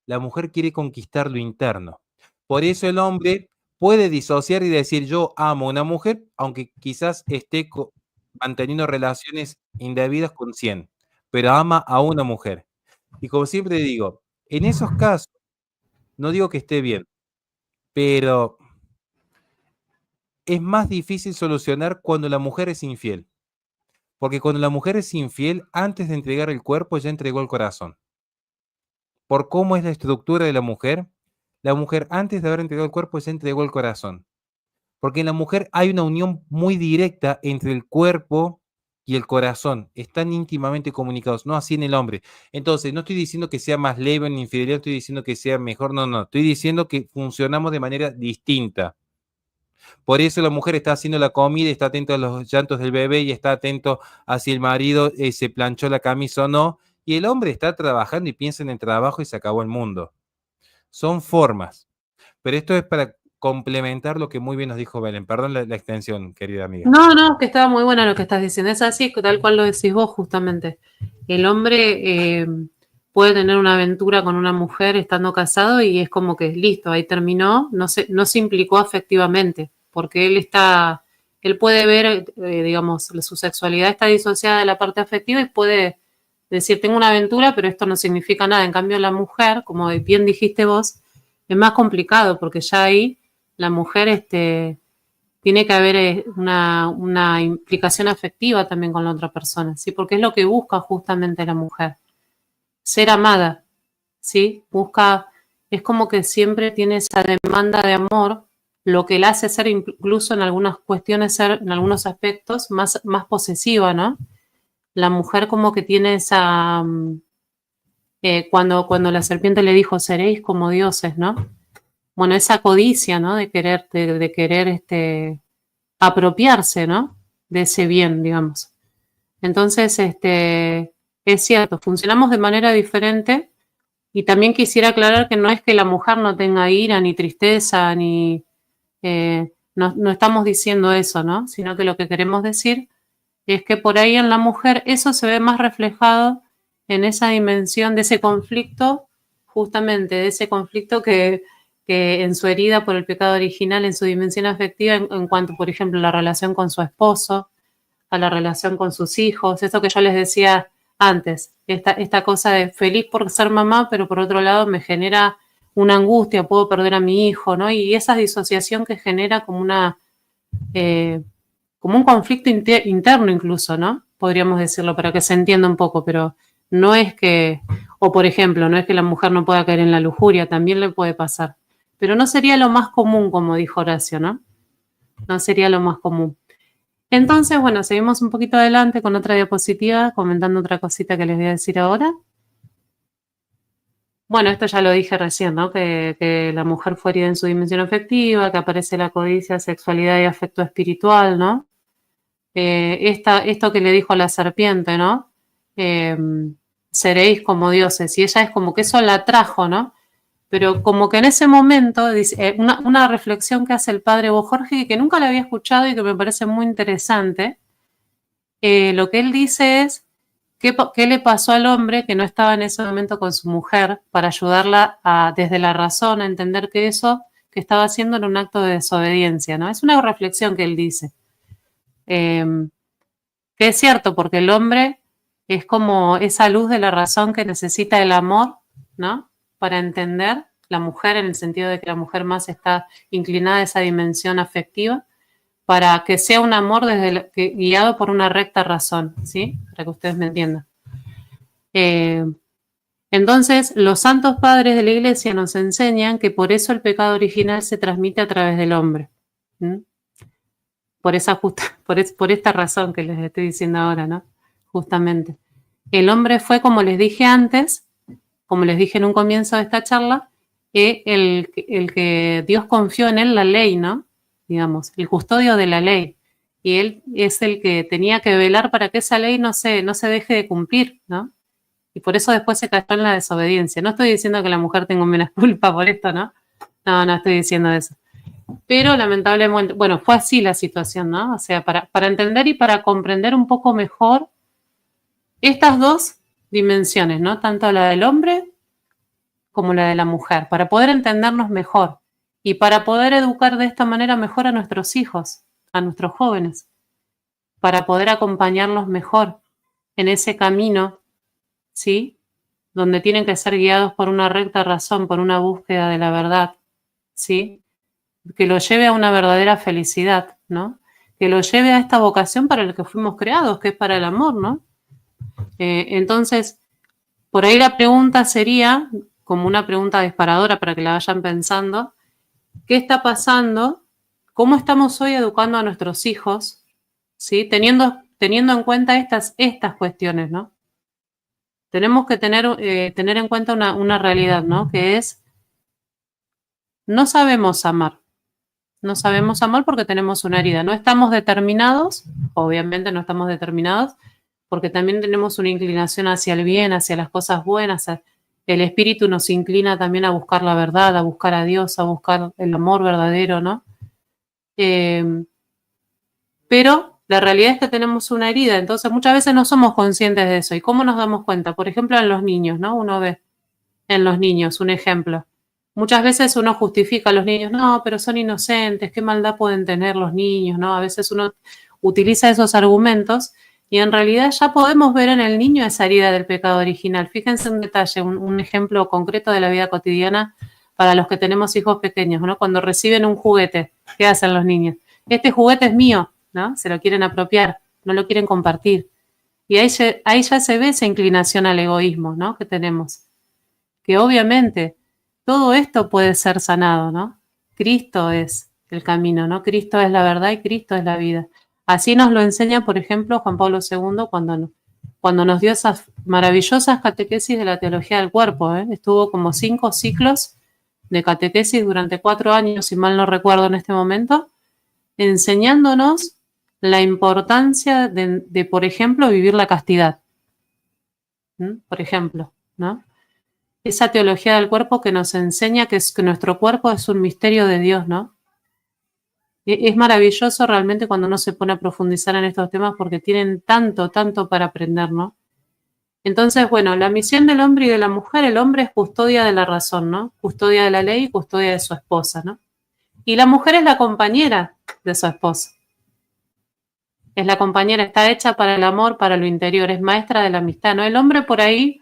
la mujer quiere conquistar lo interno. Por eso el hombre puede disociar y decir yo amo a una mujer, aunque quizás esté manteniendo relaciones indebidas con 100, pero ama a una mujer. Y como siempre digo, en esos casos, no digo que esté bien, pero es más difícil solucionar cuando la mujer es infiel. Porque cuando la mujer es infiel, antes de entregar el cuerpo, ya entregó el corazón. Por cómo es la estructura de la mujer antes de haber entregado el cuerpo, ya entregó el corazón. Porque en la mujer hay una unión muy directa entre el cuerpo y el corazón. Están íntimamente comunicados, no así en el hombre. Entonces, no estoy diciendo que sea más leve en infidelidad, estoy diciendo que sea mejor, no, no. Estoy diciendo que funcionamos de manera distinta. Por eso la mujer está haciendo la comida, está atento a los llantos del bebé y está atento a si el marido se planchó la camisa o no. Y el hombre está trabajando y piensa en el trabajo y se acabó el mundo. Son formas. Pero esto es para complementar lo que muy bien nos dijo Belén. Perdón la extensión, querida amiga. No, no, que estaba muy buena lo que estás diciendo. Es así, tal cual lo decís vos, justamente. El hombre puede tener una aventura con una mujer estando casado y es como que listo, ahí terminó, no se implicó afectivamente, porque él puede ver, digamos, su sexualidad está disociada de la parte afectiva y puede decir, tengo una aventura, pero esto no significa nada. En cambio, la mujer, como bien dijiste vos, es más complicado, porque ya ahí la mujer, tiene que haber una implicación afectiva también con la otra persona, ¿sí? Porque es lo que busca justamente la mujer, ser amada, ¿sí? Es como que siempre tiene esa demanda de amor, lo que la hace ser incluso en algunas cuestiones, ser en algunos aspectos más posesiva, ¿no? La mujer como que tiene esa, cuando la serpiente le dijo, seréis como dioses, ¿no? Bueno, esa codicia, ¿no? De querer, apropiarse, ¿no? De ese bien, digamos. Entonces, es cierto, funcionamos de manera diferente y también quisiera aclarar que no es que la mujer no tenga ira, ni tristeza, ni... no estamos diciendo eso, ¿no? Sino que lo que queremos decir es que por ahí en la mujer eso se ve más reflejado en esa dimensión de ese conflicto, justamente de ese conflicto que en su herida por el pecado original, en su dimensión afectiva, en cuanto, por ejemplo, a la relación con su esposo, a la relación con sus hijos, eso que yo les decía antes. Esta cosa de feliz por ser mamá, pero por otro lado me genera una angustia, puedo perder a mi hijo, ¿no? Y esa disociación que genera como como un conflicto interno incluso, ¿no? Podríamos decirlo para que se entienda un poco, pero no es que, o por ejemplo, no es que la mujer no pueda caer en la lujuria, también le puede pasar. Pero no sería lo más común, como dijo Horacio, ¿no? No sería lo más común. Entonces, bueno, seguimos un poquito adelante con otra diapositiva, comentando otra cosita que les voy a decir ahora. Bueno, esto ya lo dije recién, ¿no? Que la mujer fue herida en su dimensión afectiva, que aparece la codicia, sexualidad y afecto espiritual, ¿no? Esto que le dijo la serpiente, ¿no? Eh, Seréis como dioses. Y ella es como que eso la trajo, ¿no? Pero como que en ese momento, una reflexión que hace el padre Bo Jorge, que nunca la había escuchado y que me parece muy interesante, lo que él dice es, ¿qué le pasó al hombre que no estaba en ese momento con su mujer para ayudarla desde la razón a entender que eso que estaba haciendo era un acto de desobediencia, ¿no? Es una reflexión que él dice. Que es cierto, porque el hombre es como esa luz de la razón que necesita el amor, ¿no? Para entender la mujer, en el sentido de que la mujer más está inclinada a esa dimensión afectiva, para que sea un amor guiado por una recta razón, ¿sí? Para que ustedes me entiendan. Entonces, los santos padres de la Iglesia nos enseñan que por eso el pecado original se transmite a través del hombre. ¿Mm? Por esta razón que les estoy diciendo ahora, ¿no? Justamente. El hombre fue, como les dije antes, como les dije en un comienzo de esta charla, el que Dios confió en él la ley, ¿no? Digamos, el custodio de la ley. Y él es el que tenía que velar para que esa ley no se deje de cumplir, ¿no? Y por eso después se cayó en la desobediencia. No estoy diciendo que la mujer tenga menos culpa por esto, ¿no? No estoy diciendo eso. Pero lamentablemente, bueno, fue así la situación, ¿no? O sea, para entender y para comprender un poco mejor estas dos dimensiones, ¿no? Tanto la del hombre como la de la mujer, para poder entendernos mejor y para poder educar de esta manera mejor a nuestros hijos, a nuestros jóvenes, para poder acompañarlos mejor en ese camino, ¿sí? Donde tienen que ser guiados por una recta razón, por una búsqueda de la verdad, ¿sí? Que lo lleve a una verdadera felicidad, ¿no? Que lo lleve a esta vocación para la que fuimos creados, que es para el amor, ¿no? Entonces, por ahí la pregunta sería, como una pregunta disparadora para que la vayan pensando, ¿qué está pasando? ¿Cómo estamos hoy educando a nuestros hijos? ¿Sí? Teniendo en cuenta estas cuestiones, ¿no? Tenemos que tener en cuenta una realidad, ¿no? Que es, no sabemos amar. No sabemos amar porque tenemos una herida. No estamos determinados, obviamente no estamos determinados, porque también tenemos una inclinación hacia el bien, hacia las cosas buenas. El espíritu nos inclina también a buscar la verdad, a buscar a Dios, a buscar el amor verdadero, ¿no? Pero la realidad es que tenemos una herida, entonces muchas veces no somos conscientes de eso. ¿Y cómo nos damos cuenta? Por ejemplo, en los niños, ¿no? Uno ve en los niños, un ejemplo. Muchas veces uno justifica a los niños, no, pero son inocentes, qué maldad pueden tener los niños, ¿no? A veces uno utiliza esos argumentos y en realidad ya podemos ver en el niño esa herida del pecado original. Fíjense un detalle, un ejemplo concreto de la vida cotidiana para los que tenemos hijos pequeños, ¿no? Cuando reciben un juguete, ¿qué hacen los niños? Este juguete es mío, ¿no? Se lo quieren apropiar, no lo quieren compartir. Y ahí ya se ve esa inclinación al egoísmo, ¿no? Que tenemos. Que obviamente todo esto puede ser sanado, ¿no? Cristo es el camino, ¿no? Cristo es la verdad y Cristo es la vida. Así nos lo enseña, por ejemplo, Juan Pablo II cuando nos dio esas maravillosas catequesis de la teología del cuerpo, ¿eh? Estuvo como 5 ciclos de catequesis durante 4 años, si mal no recuerdo en este momento, enseñándonos la importancia de por ejemplo, vivir la castidad. Por ejemplo, ¿no? Esa teología del cuerpo que nos enseña que nuestro cuerpo es un misterio de Dios, ¿no? Es maravilloso realmente cuando uno se pone a profundizar en estos temas porque tienen tanto para aprender, ¿no? Entonces, bueno, la misión del hombre y de la mujer, el hombre es custodia de la razón, ¿no? Custodia de la ley y custodia de su esposa, ¿no? Y la mujer es la compañera de su esposa. es la compañera, está hecha para el amor, para lo interior, es maestra de la amistad, ¿no? El hombre por ahí,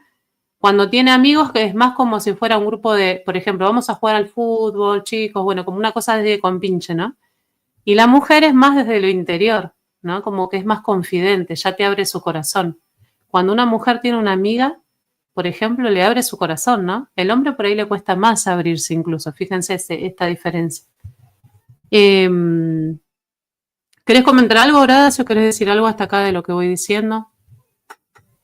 cuando tiene amigos, que es más como si fuera un grupo de, por ejemplo, vamos a jugar al fútbol, chicos, bueno, como una cosa de compinche, ¿no? Y la mujer es más desde lo interior, ¿no? Como que es más confidente, ya te abre su corazón. Cuando una mujer tiene una amiga, por ejemplo, le abre su corazón, ¿no? El hombre por ahí le cuesta más abrirse incluso, fíjense esta diferencia. Eh, ¿Querés comentar algo, Horacio? ¿Querés decir algo hasta acá de lo que voy diciendo?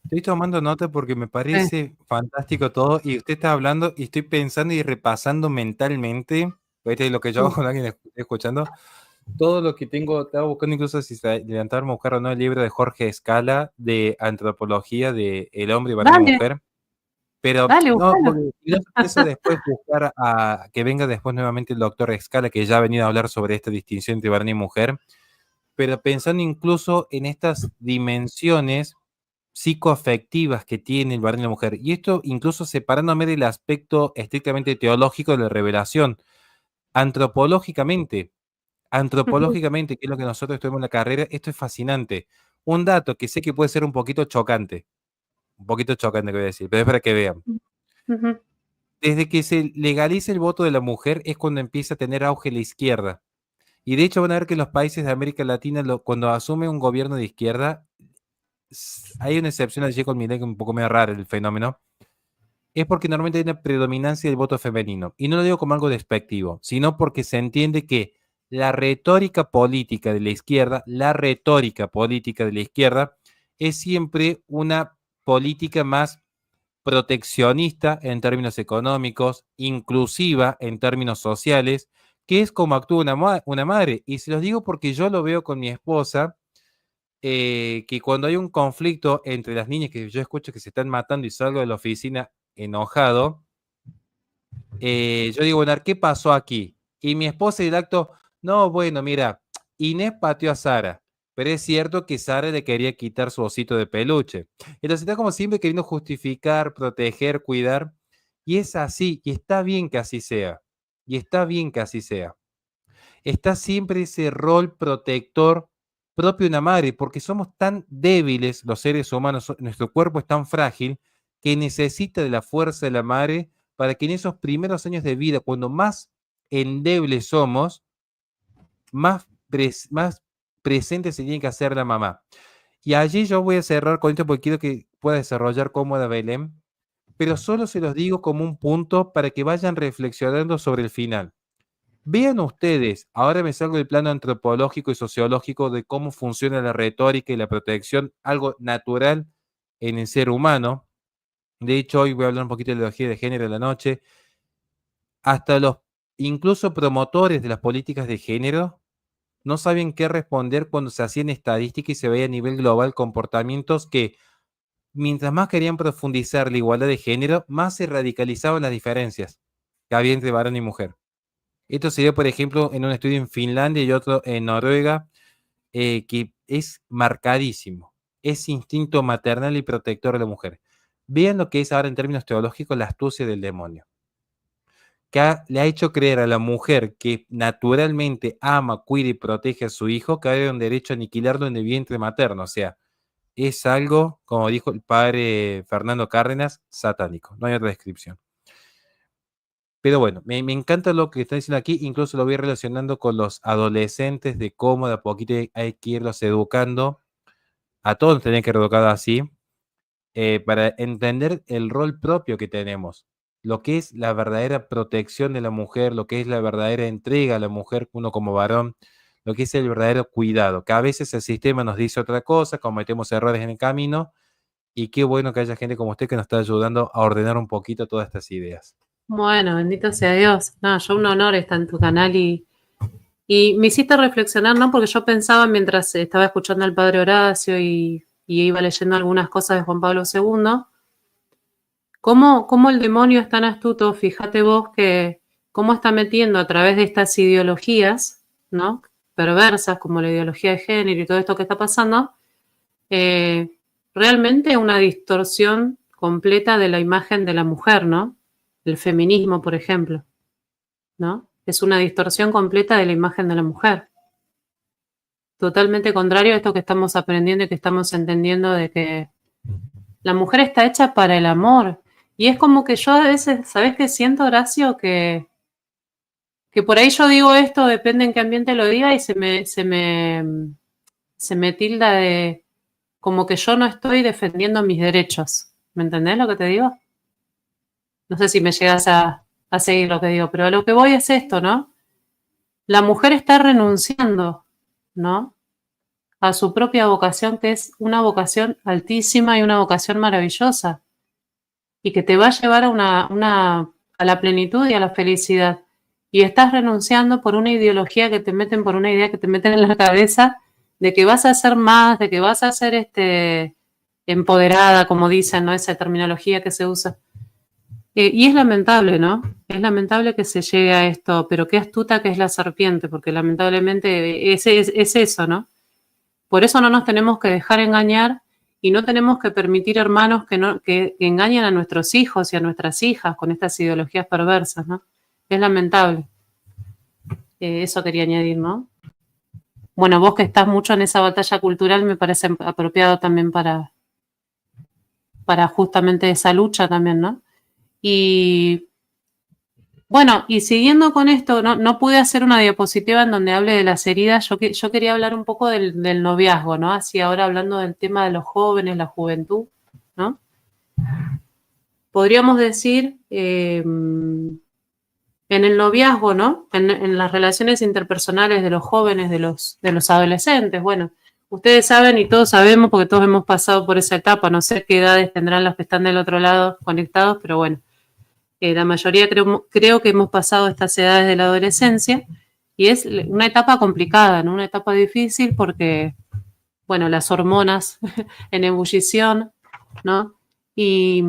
Estoy tomando nota porque me Sí. parece fantástico todo y usted está hablando y estoy pensando y repasando mentalmente, este es lo que yo hago con alguien escuchando, todo lo que tengo, estaba buscando incluso si levantarme a buscar o no el libro de Jorge Escala de antropología de el hombre, varón y Dale, mujer, pero dale, no, búscalo. porque y no eso después buscar a que venga después nuevamente el doctor Escala, que ya ha venido a hablar sobre esta distinción entre varón y mujer, pero pensando incluso en estas dimensiones psicoafectivas que tiene el varón y la mujer. Y esto incluso separándome del aspecto estrictamente teológico de la revelación. Antropológicamente, antropológicamente, que es lo que nosotros estudiamos en la carrera, esto es fascinante. Un dato que sé que puede ser un poquito chocante que voy a decir, pero es para que vean. Desde que se legaliza el voto de la mujer es cuando empieza a tener auge la izquierda. Y de hecho van a ver que los países de América Latina, cuando asume un gobierno de izquierda, hay una excepción allí con Milei, que es un poco medio raro el fenómeno, es porque normalmente hay una predominancia del voto femenino. Y no lo digo como algo despectivo, sino porque se entiende que la retórica política de la izquierda, es siempre una política más proteccionista en términos económicos, inclusiva en términos sociales, que es como actúa una madre. Y se los digo porque yo lo veo con mi esposa, que cuando hay un conflicto entre las niñas que yo escucho que se están matando y salgo de la oficina enojado, yo digo, bueno, ¿qué pasó aquí? Y mi esposa y el acto, no, bueno, mira, Inés pateó a Sara, pero es cierto que Sara le quería quitar su osito de peluche. Entonces está como siempre queriendo justificar, proteger, cuidar, y es así, y está bien que así sea, y está bien que así sea. Está siempre ese rol protector propio de una madre, porque somos tan débiles los seres humanos, nuestro cuerpo es tan frágil que necesita de la fuerza de la madre para que en esos primeros años de vida, cuando más endebles somos, más presente se tiene que hacer la mamá. Y allí yo voy a cerrar con esto porque quiero que pueda desarrollar cómoda Belén, pero solo se los digo como un punto para que vayan reflexionando sobre el final. Vean ustedes, ahora me salgo del plano antropológico y sociológico de cómo funciona la retórica y la protección, algo natural en el ser humano. De hecho, hoy voy a hablar un poquito de ideología de género en la noche. Hasta los incluso promotores de las políticas de género no saben qué responder cuando se hacían estadísticas y se veía a nivel global comportamientos que, mientras más querían profundizar la igualdad de género, más se radicalizaban las diferencias que había entre varón y mujer. Esto se dio, por ejemplo, en un estudio en Finlandia y otro en Noruega, que es marcadísimo. Es instinto maternal y protector de la mujer. Vean lo que es ahora en términos teológicos la astucia del demonio, que le ha hecho creer a la mujer que naturalmente ama, cuida y protege a su hijo, que hay un derecho a aniquilarlo en el vientre materno. O sea, es algo, como dijo el padre Fernando Cárdenas, satánico. No hay otra descripción. Pero bueno, me encanta lo que está diciendo aquí, incluso lo voy relacionando con los adolescentes, de cómo de a poquito hay que irlos educando, a todos nos tienen que educar así, para entender el rol propio que tenemos, lo que es la verdadera protección de la mujer, lo que es la verdadera entrega a la mujer, uno como varón, lo que es el verdadero cuidado, que a veces el sistema nos dice otra cosa, cometemos errores en el camino, y qué bueno que haya gente como usted que nos está ayudando a ordenar un poquito todas estas ideas. Bueno, bendito sea Dios. No, yo un honor estar en tu canal y me hiciste reflexionar, ¿no? Porque yo pensaba mientras estaba escuchando al padre Horacio y iba leyendo algunas cosas de Juan Pablo II, cómo el demonio es tan astuto, fíjate vos que cómo está metiendo a través de estas ideologías, ¿no? Perversas, como la ideología de género y todo esto que está pasando, eh, realmente una distorsión completa de la imagen de la mujer, ¿no? El feminismo, por ejemplo, ¿no? Es una distorsión completa de la imagen de la mujer. totalmente contrario a esto que estamos aprendiendo y que estamos entendiendo de que la mujer está hecha para el amor. Y es como que yo a veces, ¿sabés qué siento, Horacio? Que por ahí yo digo esto, depende en qué ambiente lo diga, y se me tilda de como que yo no estoy defendiendo mis derechos. ¿Me entendés lo que te digo? No sé si me llegas a seguir lo que digo, pero a lo que voy es esto, ¿no? La mujer está renunciando, ¿no? A su propia vocación, que es una vocación altísima y una vocación maravillosa, y que te va a llevar a a la plenitud y a la felicidad. Y estás renunciando por una ideología que te meten, por una idea que te meten en la cabeza de que vas a ser más, de que vas a ser empoderada, como dicen, ¿no? Esa terminología que se usa. Y es lamentable, ¿no? Es lamentable que se llegue a esto, pero qué astuta que es la serpiente, porque lamentablemente es eso, ¿no? Por eso no nos tenemos que dejar engañar y no tenemos que permitir, hermanos, que engañen a nuestros hijos y a nuestras hijas con estas ideologías perversas, ¿no? Es lamentable. Eso quería añadir, ¿no? Bueno, vos que estás mucho en esa batalla cultural, me parece apropiado también para justamente esa lucha también, ¿no? Y bueno, y siguiendo con esto, no pude hacer una diapositiva en donde hable de las heridas. Yo quería hablar un poco del noviazgo, ¿no? Así ahora hablando del tema de los jóvenes, la juventud, ¿no? Podríamos decir, en el noviazgo, ¿no? En las relaciones interpersonales de los jóvenes, de los adolescentes. Bueno, ustedes saben y todos sabemos, porque todos hemos pasado por esa etapa. No sé qué edades tendrán los que están del otro lado conectados, pero bueno. La mayoría creo que hemos pasado estas edades de la adolescencia y es una etapa complicada, ¿no? Una etapa difícil porque, bueno, las hormonas en ebullición, ¿no? Y,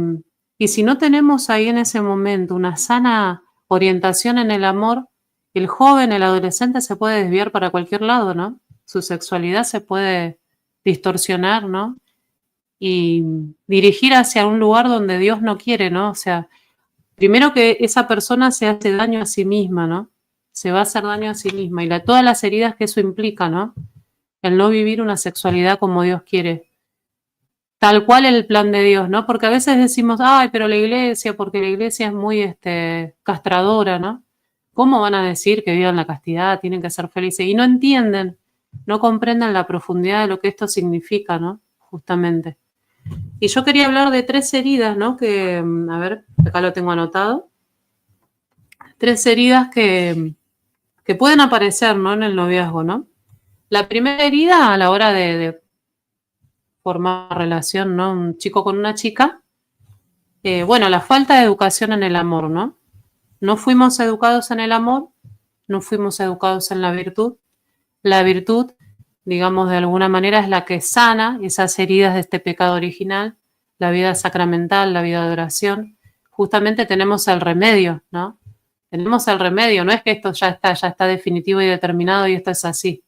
y si no tenemos ahí en ese momento una sana orientación en el amor, el joven, el adolescente se puede desviar para cualquier lado, ¿no? Su sexualidad se puede distorsionar, ¿no? Y dirigir hacia un lugar donde Dios no quiere, ¿no? O sea, primero que esa persona se hace daño a sí misma, ¿no? Se va a hacer daño a sí misma y todas las heridas que eso implica, ¿no? El no vivir una sexualidad como Dios quiere. Tal cual el plan de Dios, ¿no? Porque a veces decimos, ay, pero la iglesia, porque la iglesia es muy castradora, ¿no? ¿Cómo van a decir que vivan la castidad, tienen que ser felices? Y no entienden, no comprenden la profundidad de lo que esto significa, ¿no? Justamente. Y yo quería hablar de 3 heridas, ¿no? Que, a ver, acá lo tengo anotado. 3 heridas que pueden aparecer, ¿no? En el noviazgo, ¿no? La primera herida a la hora de formar relación, ¿no? Un chico con una chica. Bueno, la falta de educación en el amor, ¿no? No fuimos educados en el amor, no fuimos educados en la virtud. La virtud, digamos, de alguna manera es la que sana esas heridas de este pecado original, la vida sacramental, la vida de oración. Justamente tenemos el remedio, ¿no? Tenemos el remedio, no es que esto ya está definitivo y determinado y esto es así.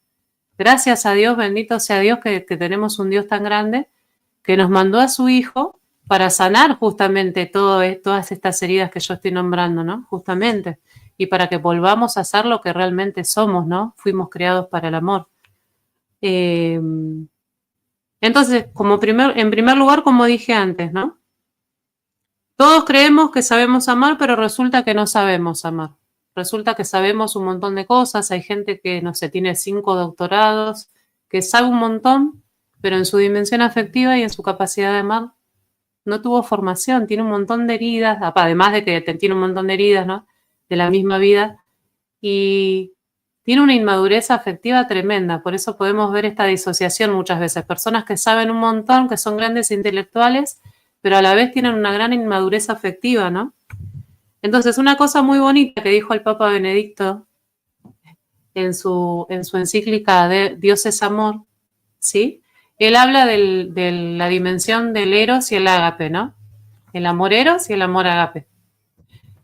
Gracias a Dios, bendito sea Dios, que tenemos un Dios tan grande que nos mandó a su Hijo para sanar justamente todas estas heridas que yo estoy nombrando, ¿no? Justamente. Y para que volvamos a ser lo que realmente somos, ¿no? Fuimos creados para el amor. Entonces, en primer lugar, como dije antes, ¿no? Todos creemos que sabemos amar, pero resulta que no sabemos amar. Resulta que sabemos un montón de cosas. Hay gente que, no sé, tiene 5 doctorados, que sabe un montón, pero en su dimensión afectiva y en su capacidad de amar no tuvo formación, tiene un montón de heridas, además de que tiene un montón de heridas, ¿no? De la misma vida, y tiene una inmadurez afectiva tremenda. Por eso podemos ver esta disociación muchas veces. Personas que saben un montón, que son grandes intelectuales, pero a la vez tienen una gran inmadurez afectiva, ¿no? Entonces, una cosa muy bonita que dijo el Papa Benedicto en su encíclica de Dios es amor, ¿sí? Él habla de la dimensión del eros y el ágape, ¿no? El amor eros y el amor ágape.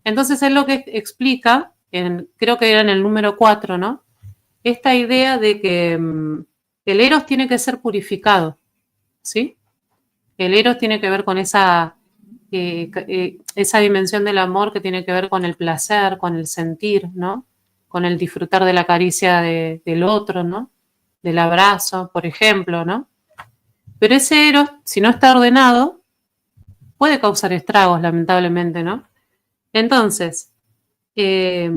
Entonces, él lo que explica, creo que era en el número 4, ¿no? Esta idea de que el eros tiene que ser purificado, ¿sí? El eros tiene que ver con esa dimensión del amor que tiene que ver con el placer, con el sentir, ¿no? Con el disfrutar de la caricia del otro, ¿no? del abrazo, por ejemplo, ¿no? Pero ese eros, si no está ordenado, puede causar estragos, lamentablemente, ¿no? Entonces, que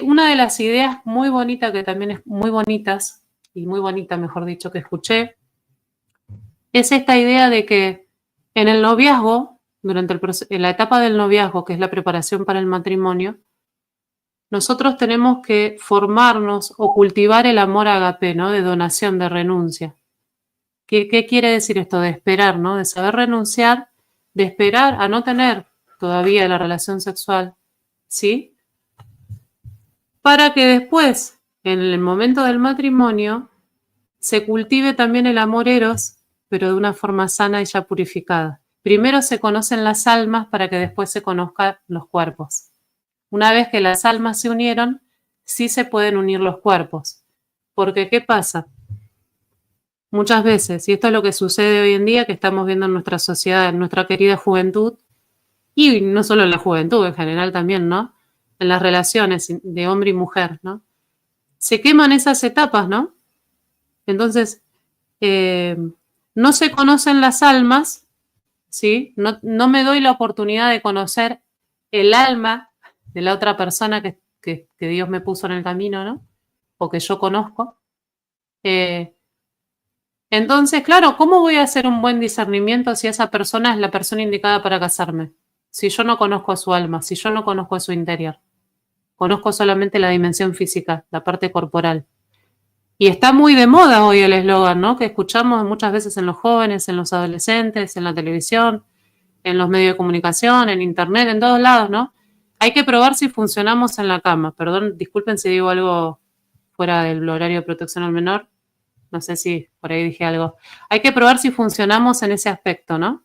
una de las ideas muy bonitas, que también es muy bonitas, y muy bonita, mejor dicho, que escuché, es esta idea de que en el noviazgo, en la etapa del noviazgo, que es la preparación para el matrimonio, nosotros tenemos que formarnos o cultivar el amor agape, ¿no? De donación, de renuncia. ¿Qué quiere decir esto? De esperar, ¿no? De saber renunciar, de esperar a no tener todavía la relación sexual, ¿sí? Para que después, en el momento del matrimonio, se cultive también el amor eros, pero de una forma sana y ya purificada. Primero se conocen las almas para que después se conozcan los cuerpos. Una vez que las almas se unieron, sí se pueden unir los cuerpos. Porque, ¿qué pasa? Muchas veces, y esto es lo que sucede hoy en día, que estamos viendo en nuestra sociedad, en nuestra querida juventud, y no solo en la juventud, en general también, ¿no? En las relaciones de hombre y mujer, ¿no? Se queman esas etapas, ¿no? Entonces, no se conocen las almas, ¿sí? No me doy la oportunidad de conocer el alma de la otra persona que Dios me puso en el camino, ¿no? O que yo conozco. Entonces, claro, ¿cómo voy a hacer un buen discernimiento si esa persona es la persona indicada para casarme? Si yo no conozco a su alma, si yo no conozco a su interior. Conozco solamente la dimensión física, la parte corporal. Y está muy de moda hoy el eslogan, ¿no? Que escuchamos muchas veces en los jóvenes, en los adolescentes, en la televisión, en los medios de comunicación, en internet, en todos lados, ¿no? Hay que probar si funcionamos en la cama. Perdón, disculpen si digo algo fuera del horario de protección al menor. No sé si por ahí dije algo. Hay que probar si funcionamos en ese aspecto, ¿no?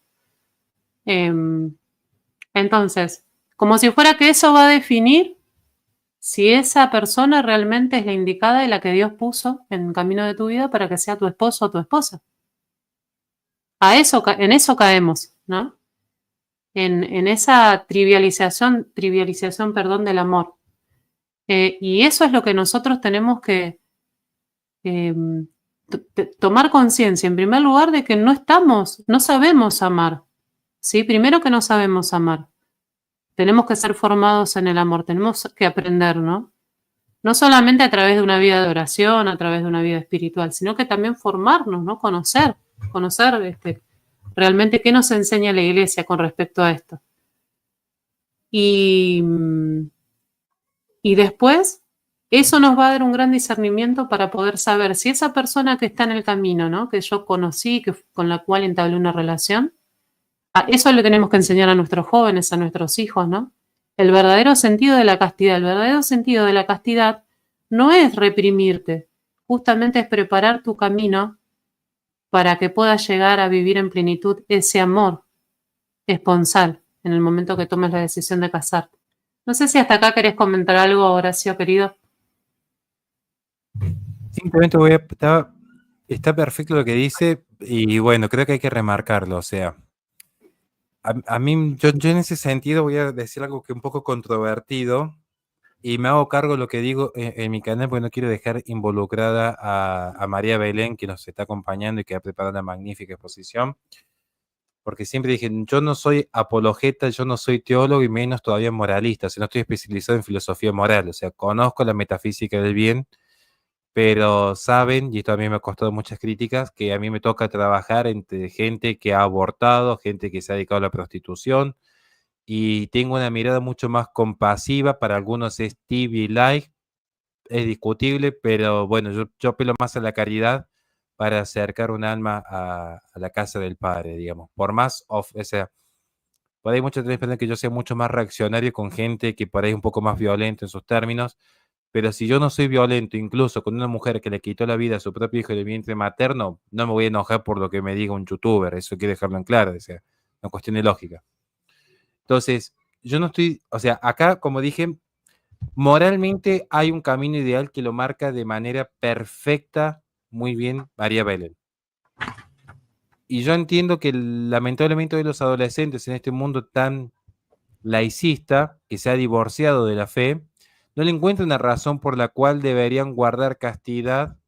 Entonces, como si fuera que eso va a definir si esa persona realmente es la indicada y la que Dios puso en el camino de tu vida para que sea tu esposo o tu esposa. En eso caemos, ¿no? En esa trivialización, perdón, del amor. Y eso es lo que nosotros tenemos que tomar conciencia, en primer lugar, de que no sabemos amar, ¿sí? Primero que no sabemos amar. Tenemos que ser formados en el amor, tenemos que aprender, ¿no? No solamente a través de una vida de oración, a través de una vida espiritual, sino que también formarnos, ¿no? Conocer realmente qué nos enseña la Iglesia con respecto a esto. Y después, eso nos va a dar un gran discernimiento para poder saber si esa persona que está en el camino, ¿no? Que yo conocí, con la cual entablé una relación, eso le tenemos que enseñar a nuestros jóvenes, a nuestros hijos, ¿no? El verdadero sentido de la castidad. El verdadero sentido de la castidad no es reprimirte, justamente es preparar tu camino para que puedas llegar a vivir en plenitud ese amor esponsal en el momento que tomes la decisión de casarte. No sé si hasta acá querés comentar algo, Horacio, querido. Simplemente está perfecto lo que dice y bueno, creo que hay que remarcarlo, o sea, a mí, yo en ese sentido voy a decir algo que es un poco controvertido y me hago cargo de lo que digo en mi canal porque no quiero dejar involucrada a María Belén, que nos está acompañando y que ha preparado una magnífica exposición, porque siempre dije, yo no soy apologeta, yo no soy teólogo y menos todavía moralista, o sea, no estoy especializado en filosofía moral, o sea, conozco la metafísica del bien, pero saben, y esto a mí me ha costado muchas críticas, que a mí me toca trabajar entre gente que ha abortado, gente que se ha dedicado a la prostitución, y tengo una mirada mucho más compasiva, para algunos es tibia y light, es discutible, pero bueno, yo apelo más a la caridad para acercar un alma a la casa del Padre, digamos, por más, o sea, por ahí muchos piensan que yo sea mucho más reaccionario con gente que por ahí es un poco más violenta en sus términos, pero si yo no soy violento, incluso con una mujer que le quitó la vida a su propio hijo de vientre materno, no me voy a enojar por lo que me diga un youtuber, eso hay que dejarlo en claro, o sea, una cuestión de lógica. Entonces, yo no estoy, o sea, acá, como dije, moralmente hay un camino ideal que lo marca de manera perfecta, muy bien, María Belén. Y yo entiendo que lamentablemente hoy los adolescentes en este mundo tan laicista, que se ha divorciado de la fe, no le encuentran una razón por la cual deberían guardar castidad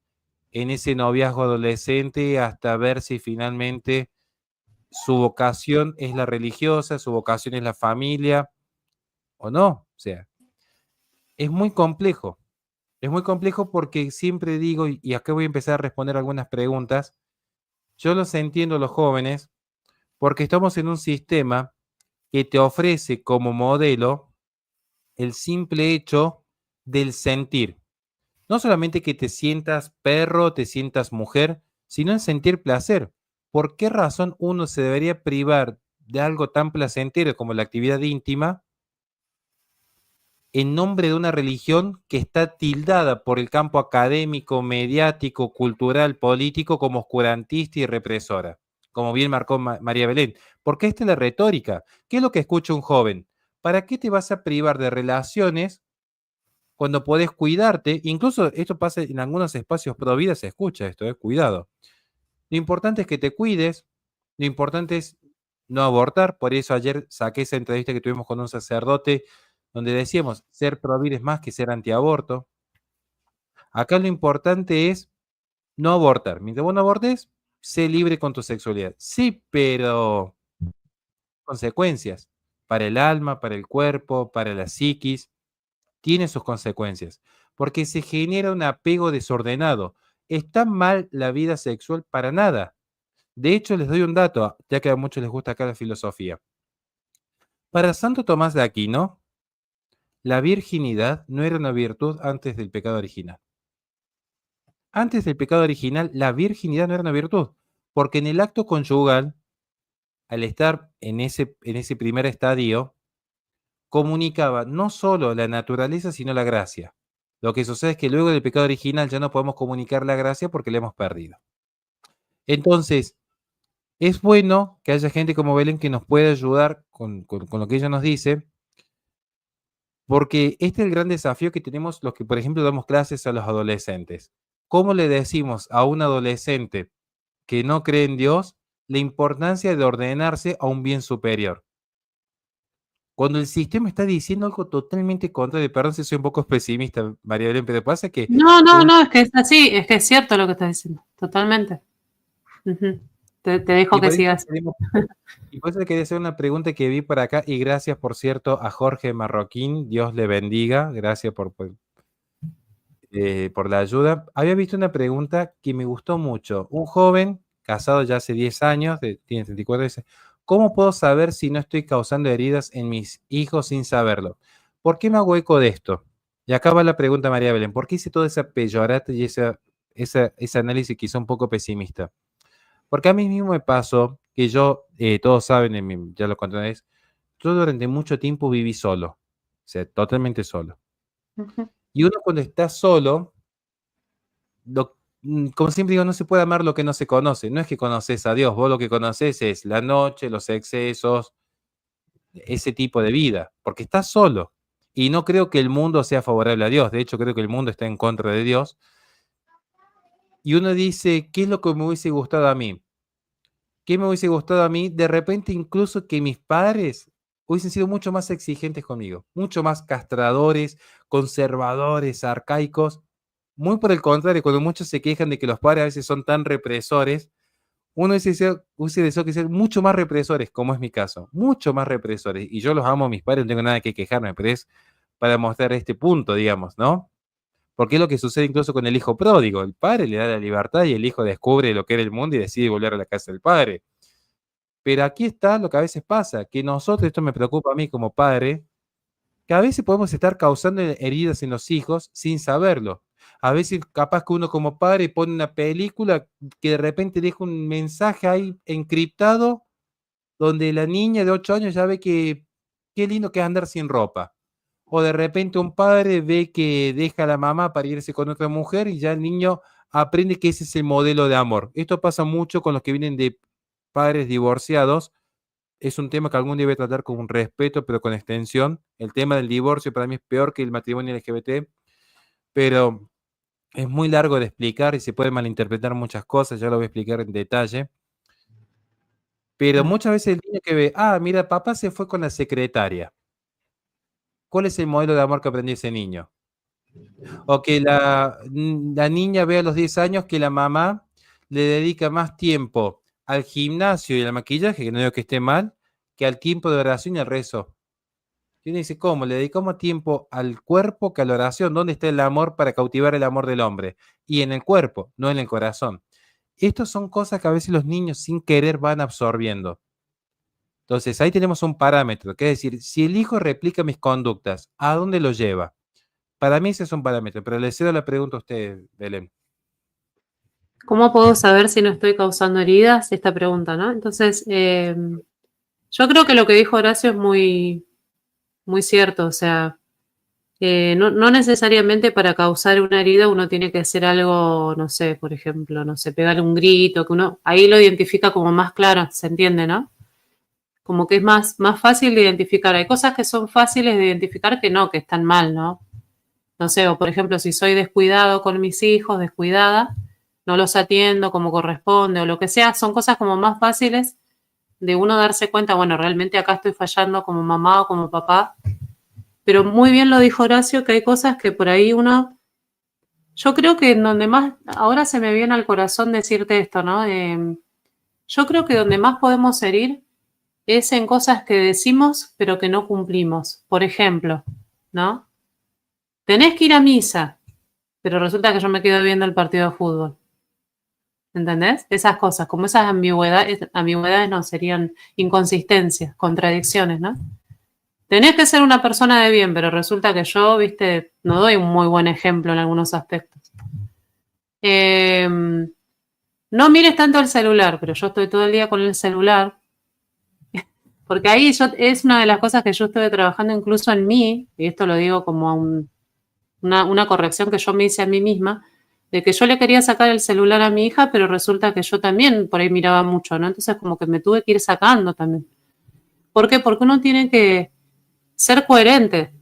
en ese noviazgo adolescente hasta ver si finalmente su vocación es la religiosa, su vocación es la familia o no. O sea, es muy complejo. Es muy complejo porque siempre digo, y acá voy a empezar a responder algunas preguntas, yo los entiendo los jóvenes porque estamos en un sistema que te ofrece como modelo el simple hecho del sentir. No solamente que te sientas perro, te sientas mujer, sino en sentir placer. ¿Por qué razón uno se debería privar de algo tan placentero como la actividad íntima en nombre de una religión que está tildada por el campo académico, mediático, cultural, político como oscurantista y represora? Como bien marcó María Belén. Porque esta es la retórica. ¿Qué es lo que escucha un joven? ¿Para qué te vas a privar de relaciones cuando podés cuidarte? Incluso esto pasa en algunos espacios pro vida, se escucha esto, cuidado. Lo importante es que te cuides, lo importante es no abortar. Por eso ayer saqué esa entrevista que tuvimos con un sacerdote donde decíamos, ser pro vida es más que ser antiaborto. Acá lo importante es no abortar. Mientras vos no abortes, sé libre con tu sexualidad. Sí, pero consecuencias para el alma, para el cuerpo, para la psiquis, tiene sus consecuencias, porque se genera un apego desordenado. ¿Está mal la vida sexual? Para nada. De hecho, les doy un dato, ya que a muchos les gusta acá la filosofía. Para Santo Tomás de Aquino, la virginidad no era una virtud antes del pecado original. Antes del pecado original, la virginidad no era una virtud, porque en el acto conyugal, al estar en ese primer estadio, comunicaba no solo la naturaleza, sino la gracia. Lo que sucede es que luego del pecado original ya no podemos comunicar la gracia porque la hemos perdido. Entonces, es bueno que haya gente como Belén que nos pueda ayudar con lo que ella nos dice, porque este es el gran desafío que tenemos los que, por ejemplo, damos clases a los adolescentes. ¿Cómo le decimos a un adolescente que no cree en Dios la importancia de ordenarse a un bien superior? Cuando el sistema está diciendo algo totalmente contrario, perdón si soy un poco pesimista, María Belén, pero pasa que No, no, no, es que es así, es que es cierto lo que estás diciendo, totalmente. Ujú. Te dejo y que por eso sigas. y por eso le quería hacer una pregunta que vi por acá, y gracias, por cierto, a Jorge Marroquín, Dios le bendiga, gracias por la ayuda. Había visto una pregunta que me gustó mucho. Un joven, casado ya hace 10 años, tiene 34, dice, ¿cómo puedo saber si no estoy causando heridas en mis hijos sin saberlo? ¿Por qué me hago eco de esto? Y acá va la pregunta, María Belén. ¿Por qué hice toda esa peyorata y ese análisis quizá un poco pesimista? Porque a mí mismo me pasó que yo, todos saben, ya lo conté una vez, yo durante mucho tiempo viví solo, o sea, totalmente solo. Ujú. Y uno cuando está solo, como siempre digo, no se puede amar lo que no se conoce. No es que conoces a Dios, vos lo que conoces es la noche, los excesos, ese tipo de vida, porque estás solo. Y no creo que el mundo sea favorable a Dios. De hecho, creo que el mundo está en contra de Dios. Y uno dice, ¿qué es lo que me hubiese gustado a mí? ¿Qué me hubiese gustado a mí? De repente, incluso que mis padres hubiesen sido mucho más exigentes conmigo, mucho más castradores, conservadores, arcaicos. Muy por el contrario, cuando muchos se quejan de que los padres a veces son tan represores, uno hubiese deseado que sean mucho más represores, como es mi caso, mucho más represores. Y yo los amo a mis padres, no tengo nada que quejarme, pero es para mostrar este punto, digamos, ¿no? Porque es lo que sucede incluso con el hijo pródigo. El padre le da la libertad y el hijo descubre lo que era el mundo y decide volver a la casa del padre. Pero aquí está lo que a veces pasa, que nosotros, esto me preocupa a mí como padre, que a veces podemos estar causando heridas en los hijos sin saberlo. A veces capaz que uno como padre pone una película que de repente deja un mensaje ahí encriptado donde la niña de 8 años ya ve que qué lindo que es andar sin ropa. O de repente un padre ve que deja a la mamá para irse con otra mujer y ya el niño aprende que ese es el modelo de amor. Esto pasa mucho con los que vienen de padres divorciados. Es un tema que algún día voy a tratar con un respeto, pero con extensión. El tema del divorcio para mí es peor que el matrimonio LGBT, pero es muy largo de explicar y se puede malinterpretar muchas cosas, ya lo voy a explicar en detalle. Pero Ah, muchas veces el niño que ve, mira, papá se fue con la secretaria. ¿Cuál es el modelo de amor que aprendió ese niño? O que la niña ve a los 10 años que la mamá le dedica más tiempo al gimnasio y al maquillaje, que no digo que esté mal, que al tiempo de oración y al rezo. Y uno dice, ¿cómo? Le dedicamos tiempo al cuerpo que a la oración. ¿Dónde está el amor para cautivar el amor del hombre? Y en el cuerpo, no en el corazón. Estas son cosas que a veces los niños sin querer van absorbiendo. Entonces, ahí tenemos un parámetro, que es decir, si el hijo replica mis conductas, ¿a dónde lo lleva? Para mí ese es un parámetro, pero le cedo la pregunta a usted, Belén. ¿Cómo puedo saber si no estoy causando heridas? Esta pregunta, ¿no? Entonces, yo creo que lo que dijo Horacio es muy, muy cierto. O sea, no necesariamente para causar una herida uno tiene que hacer algo, no sé, por ejemplo, no sé, pegarle un grito, que uno ahí lo identifica como más claro, ¿se entiende, no? Como que es más fácil de identificar. Hay cosas que son fáciles de identificar que no, que están mal, ¿no? No sé, o por ejemplo, si soy descuidado con mis hijos, descuidada, no los atiendo como corresponde o lo que sea, son cosas como más fáciles de uno darse cuenta, bueno, realmente acá estoy fallando como mamá o como papá, pero muy bien lo dijo Horacio, que hay cosas que por ahí uno, yo creo que en donde más, ahora se me viene al corazón decirte esto, ¿no? Yo creo que donde más podemos herir es en cosas que decimos pero que no cumplimos. Por ejemplo, ¿no? Tenés que ir a misa, pero resulta que yo me quedo viendo el partido de fútbol. ¿Entendés? Esas cosas, como esas ambigüedades no, serían inconsistencias, contradicciones, ¿no? Tenés que ser una persona de bien, pero resulta que yo, viste, no doy un muy buen ejemplo en algunos aspectos. Eh, no mires tanto el celular, pero yo estoy todo el día con el celular, porque ahí es una de las cosas que yo estuve trabajando incluso en mí, y esto lo digo como una corrección que yo me hice a mí misma, de que yo le quería sacar el celular a mi hija, pero resulta que yo también por ahí miraba mucho, ¿no? Entonces como que me tuve que ir sacando también. ¿Por qué? Porque uno tiene que ser coherente,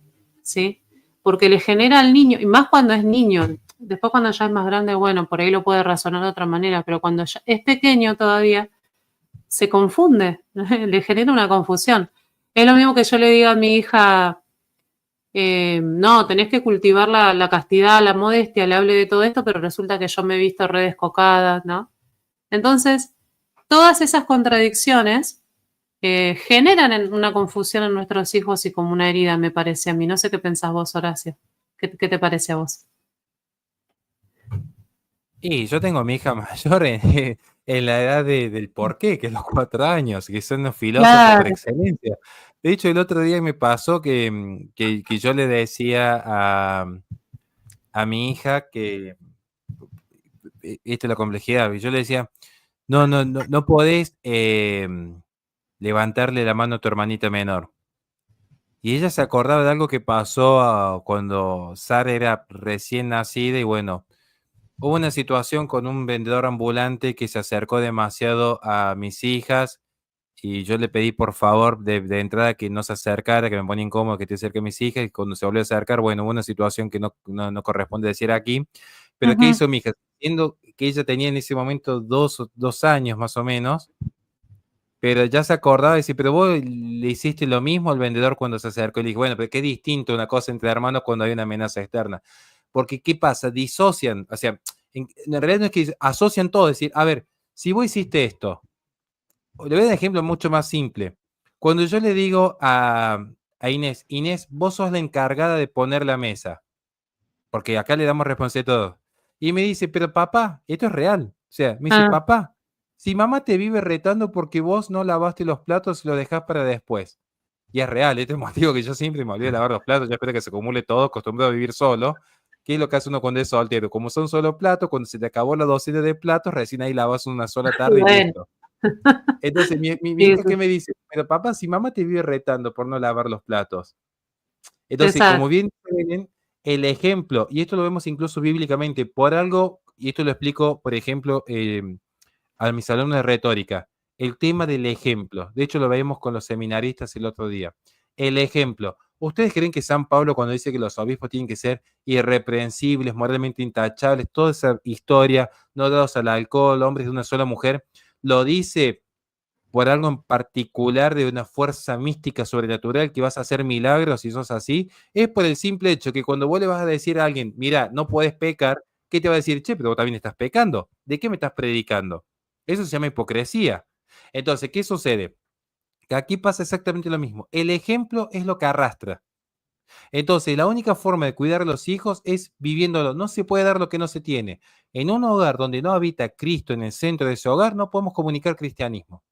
¿sí? Porque le genera al niño, y más cuando es niño, después cuando ya es más grande, bueno, por ahí lo puede razonar de otra manera, pero cuando ya es pequeño todavía, se confunde, le genera una confusión. Es lo mismo que yo le diga a mi hija, no, tenés que cultivar la castidad, la modestia, le hable de todo esto, pero resulta que yo me he visto re descocada, ¿no? Entonces, todas esas contradicciones generan una confusión en nuestros hijos y como una herida, me parece a mí. No sé qué pensás vos, Horacio. ¿Qué te parece a vos? Y yo tengo a mi hija mayor en la edad del porqué, que es los 4 años, que son los filósofos por Claro. excelencia. De hecho, el otro día me pasó que yo le decía a mi hija que, esta es la complejidad, y yo le decía, no podés levantarle la mano a tu hermanita menor. Y ella se acordaba de algo que pasó cuando Sara era recién nacida y bueno, hubo una situación con un vendedor ambulante que se acercó demasiado a mis hijas y yo le pedí por favor de entrada que no se acercara, que me ponía incómodo que te acerque a mis hijas y cuando se volvió a acercar, bueno, hubo una situación que no corresponde decir aquí, pero ¿qué Ujú. hizo mi hija? Siendo que ella tenía en ese momento 2 años más o menos, pero ya se acordaba de decir, pero vos le hiciste lo mismo al vendedor cuando se acercó y le dije, bueno, pero qué distinto una cosa entre hermanos cuando hay una amenaza externa. Porque, ¿qué pasa? Disocian, o sea, en realidad no es que asocian todo, es decir, a ver, si vos hiciste esto, le voy a dar un ejemplo mucho más simple. Cuando yo le digo a Inés, Inés, vos sos la encargada de poner la mesa, porque acá le damos responsabilidad a todos. Y me dice, pero papá, esto es real. O sea, me dice, Ah, papá, si mamá te vive retando porque vos no lavaste los platos y los dejás para después. Y es real, este es el motivo que yo siempre me olvido de lavar los platos, yo espero que se acumule todo, acostumbrado a vivir solo. ¿Qué es lo que hace uno cuando es soltero? Como son solo platos, cuando se te acabó la docena de platos, recién ahí lavas una sola tarde y bueno, listo. Entonces, mi sí, hija, ¿qué sí. me dice? Pero papá, si mamá te vive retando por no lavar los platos. Entonces, como Exacto. bien tienen el ejemplo, y esto lo vemos incluso bíblicamente, por algo, y esto lo explico, por ejemplo, a mis alumnos de retórica, el tema del ejemplo. De hecho, lo vemos con los seminaristas el otro día. El ejemplo. ¿Ustedes creen que San Pablo, cuando dice que los obispos tienen que ser irreprensibles, moralmente intachables, toda esa historia, no dados al alcohol, hombres de una sola mujer, lo dice por algo en particular de una fuerza mística sobrenatural que vas a hacer milagros si sos así, es por el simple hecho que cuando vos le vas a decir a alguien, mira, no podés pecar, ¿qué te va a decir? Che, pero vos también estás pecando. ¿De qué me estás predicando? Eso se llama hipocresía. Entonces, ¿qué sucede? Que aquí pasa exactamente lo mismo. El ejemplo es lo que arrastra. Entonces, la única forma de cuidar a los hijos es viviéndolo. No se puede dar lo que no se tiene. En un hogar donde no habita Cristo en el centro de ese hogar, no podemos comunicar cristianismo.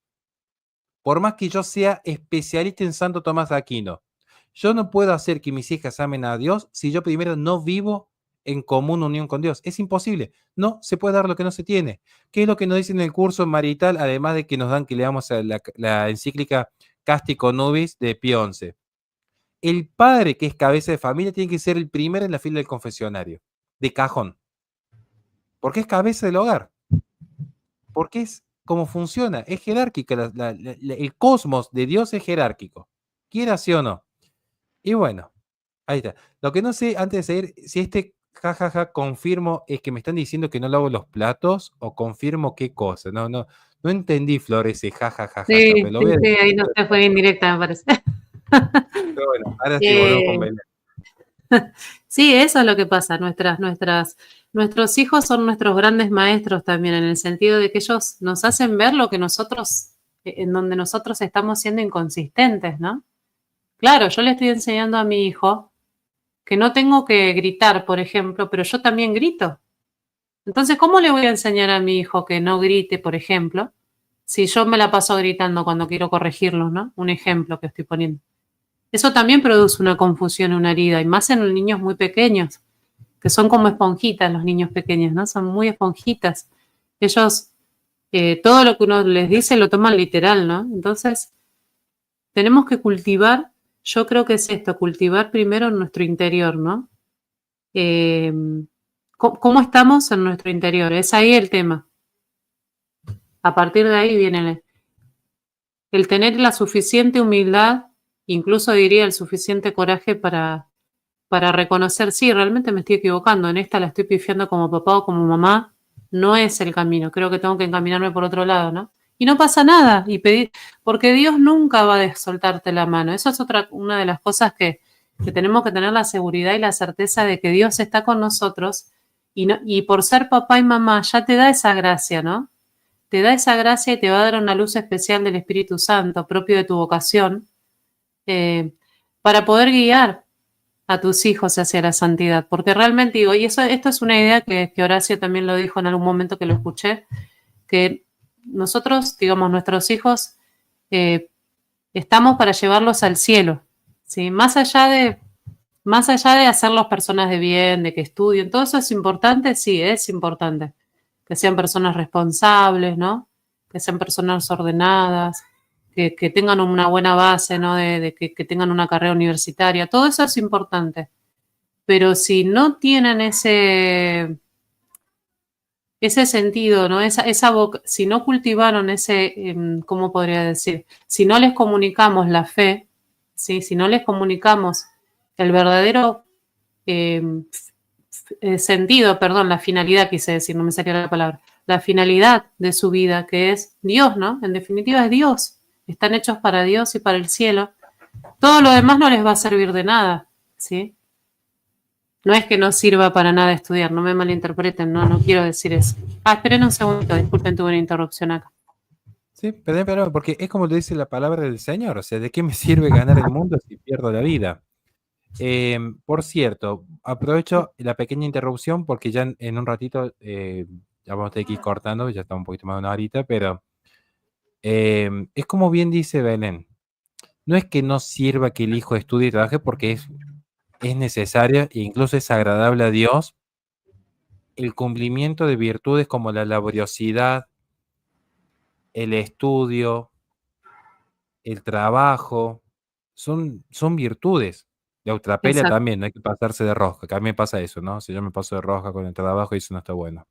Por más que yo sea especialista en Santo Tomás de Aquino, yo no puedo hacer que mis hijas amen a Dios si yo primero no vivo en común unión con Dios. Es imposible. No se puede dar lo que no se tiene. ¿Qué es lo que nos dicen en el curso marital? Además de que nos dan que leamos la encíclica Cástico Nubis de Pío XI. El padre, que es cabeza de familia, tiene que ser el primero en la fila del confesionario, de cajón, porque es cabeza del hogar, porque es como funciona, es jerárquica, el cosmos de Dios es jerárquico, quiera sí o no. Y bueno, ahí está. Lo que no sé, antes de seguir, si este jajaja confirmo es que me están diciendo que no lavo los platos o confirmo qué cosa. No entendí, Flor, ese jajajaja, Sí, pero lo sí, voy a sí, decir. ahí no se fue indirecta, me parece. Pero bueno, ahora sí volvemos con Eh, Belén. sí, eso es lo que pasa. Nuestros hijos son nuestros grandes maestros también, en el sentido de que ellos nos hacen ver lo que nosotros, en donde nosotros estamos siendo inconsistentes, ¿no? Claro, yo le estoy enseñando a mi hijo que no tengo que gritar, por ejemplo, pero yo también grito. Entonces, ¿cómo le voy a enseñar a mi hijo que no grite, por ejemplo, si yo me la paso gritando cuando quiero corregirlos, ¿no? Un ejemplo que estoy poniendo. Eso también produce una confusión, una herida, y más en los niños muy pequeños, que son como esponjitas los niños pequeños, ¿no? Son muy esponjitas. Ellos, todo lo que uno les dice lo toman literal, ¿no? Entonces, tenemos que cultivar, yo creo que es esto, cultivar primero en nuestro interior, ¿no? Eh, ¿Cómo estamos en nuestro interior? Es ahí el tema. A partir de ahí viene el tener la suficiente humildad, incluso diría el suficiente coraje para reconocer, sí, realmente me estoy equivocando, en esta la estoy pifiando como papá o como mamá, no es el camino, creo que tengo que encaminarme por otro lado, ¿no? Y no pasa nada, y pedir, porque Dios nunca va a soltarte la mano. Eso es una de las cosas que tenemos que tener la seguridad y la certeza de que Dios está con nosotros y por ser papá y mamá ya te da esa gracia, ¿no? Te da esa gracia y te va a dar una luz especial del Espíritu Santo, propio de tu vocación, eh, para poder guiar a tus hijos hacia la santidad. Porque realmente digo, y esto es una idea que Horacio también lo dijo en algún momento que lo escuché, que nosotros, digamos, nuestros hijos, eh, estamos para llevarlos al cielo, ¿sí? Más allá de hacerlos personas de bien, de que estudien, todo eso es importante, sí, es importante. Que sean personas responsables, ¿no? Que sean personas ordenadas, que tengan una buena base, ¿no? De que tengan una carrera universitaria, todo eso es importante. Pero si no tienen ese sentido, ¿no? Si no cultivaron ¿cómo podría decir? Si no les comunicamos la fe, ¿sí? Si no les comunicamos el verdadero eh, sentido, perdón, la finalidad quise decir, no me salía la palabra, la finalidad de su vida, que es Dios, ¿no? En definitiva es Dios. Están hechos para Dios y para el cielo. Todo lo demás no les va a servir de nada, ¿sí? No es que no sirva para nada estudiar, no me malinterpreten, no quiero decir eso. Esperen un segundo, disculpen, tuve una interrupción acá. Sí, pero porque es como le dice la palabra del Señor, o sea, ¿de qué me sirve ganar el mundo si pierdo la vida? Por cierto, aprovecho la pequeña interrupción porque ya en un ratito ya vamos a tener que ir cortando, ya está un poquito más de una horita, pero es como bien dice Belén, no es que no sirva que el hijo estudie y trabaje porque es necesario e incluso es agradable a Dios el cumplimiento de virtudes como la laboriosidad, el estudio, el trabajo, son virtudes. La eutrapelia Exacto. también, no hay que pasarse de rosca, que a mí me pasa eso, ¿no? Si yo me paso de rosca con el trabajo, eso no está bueno.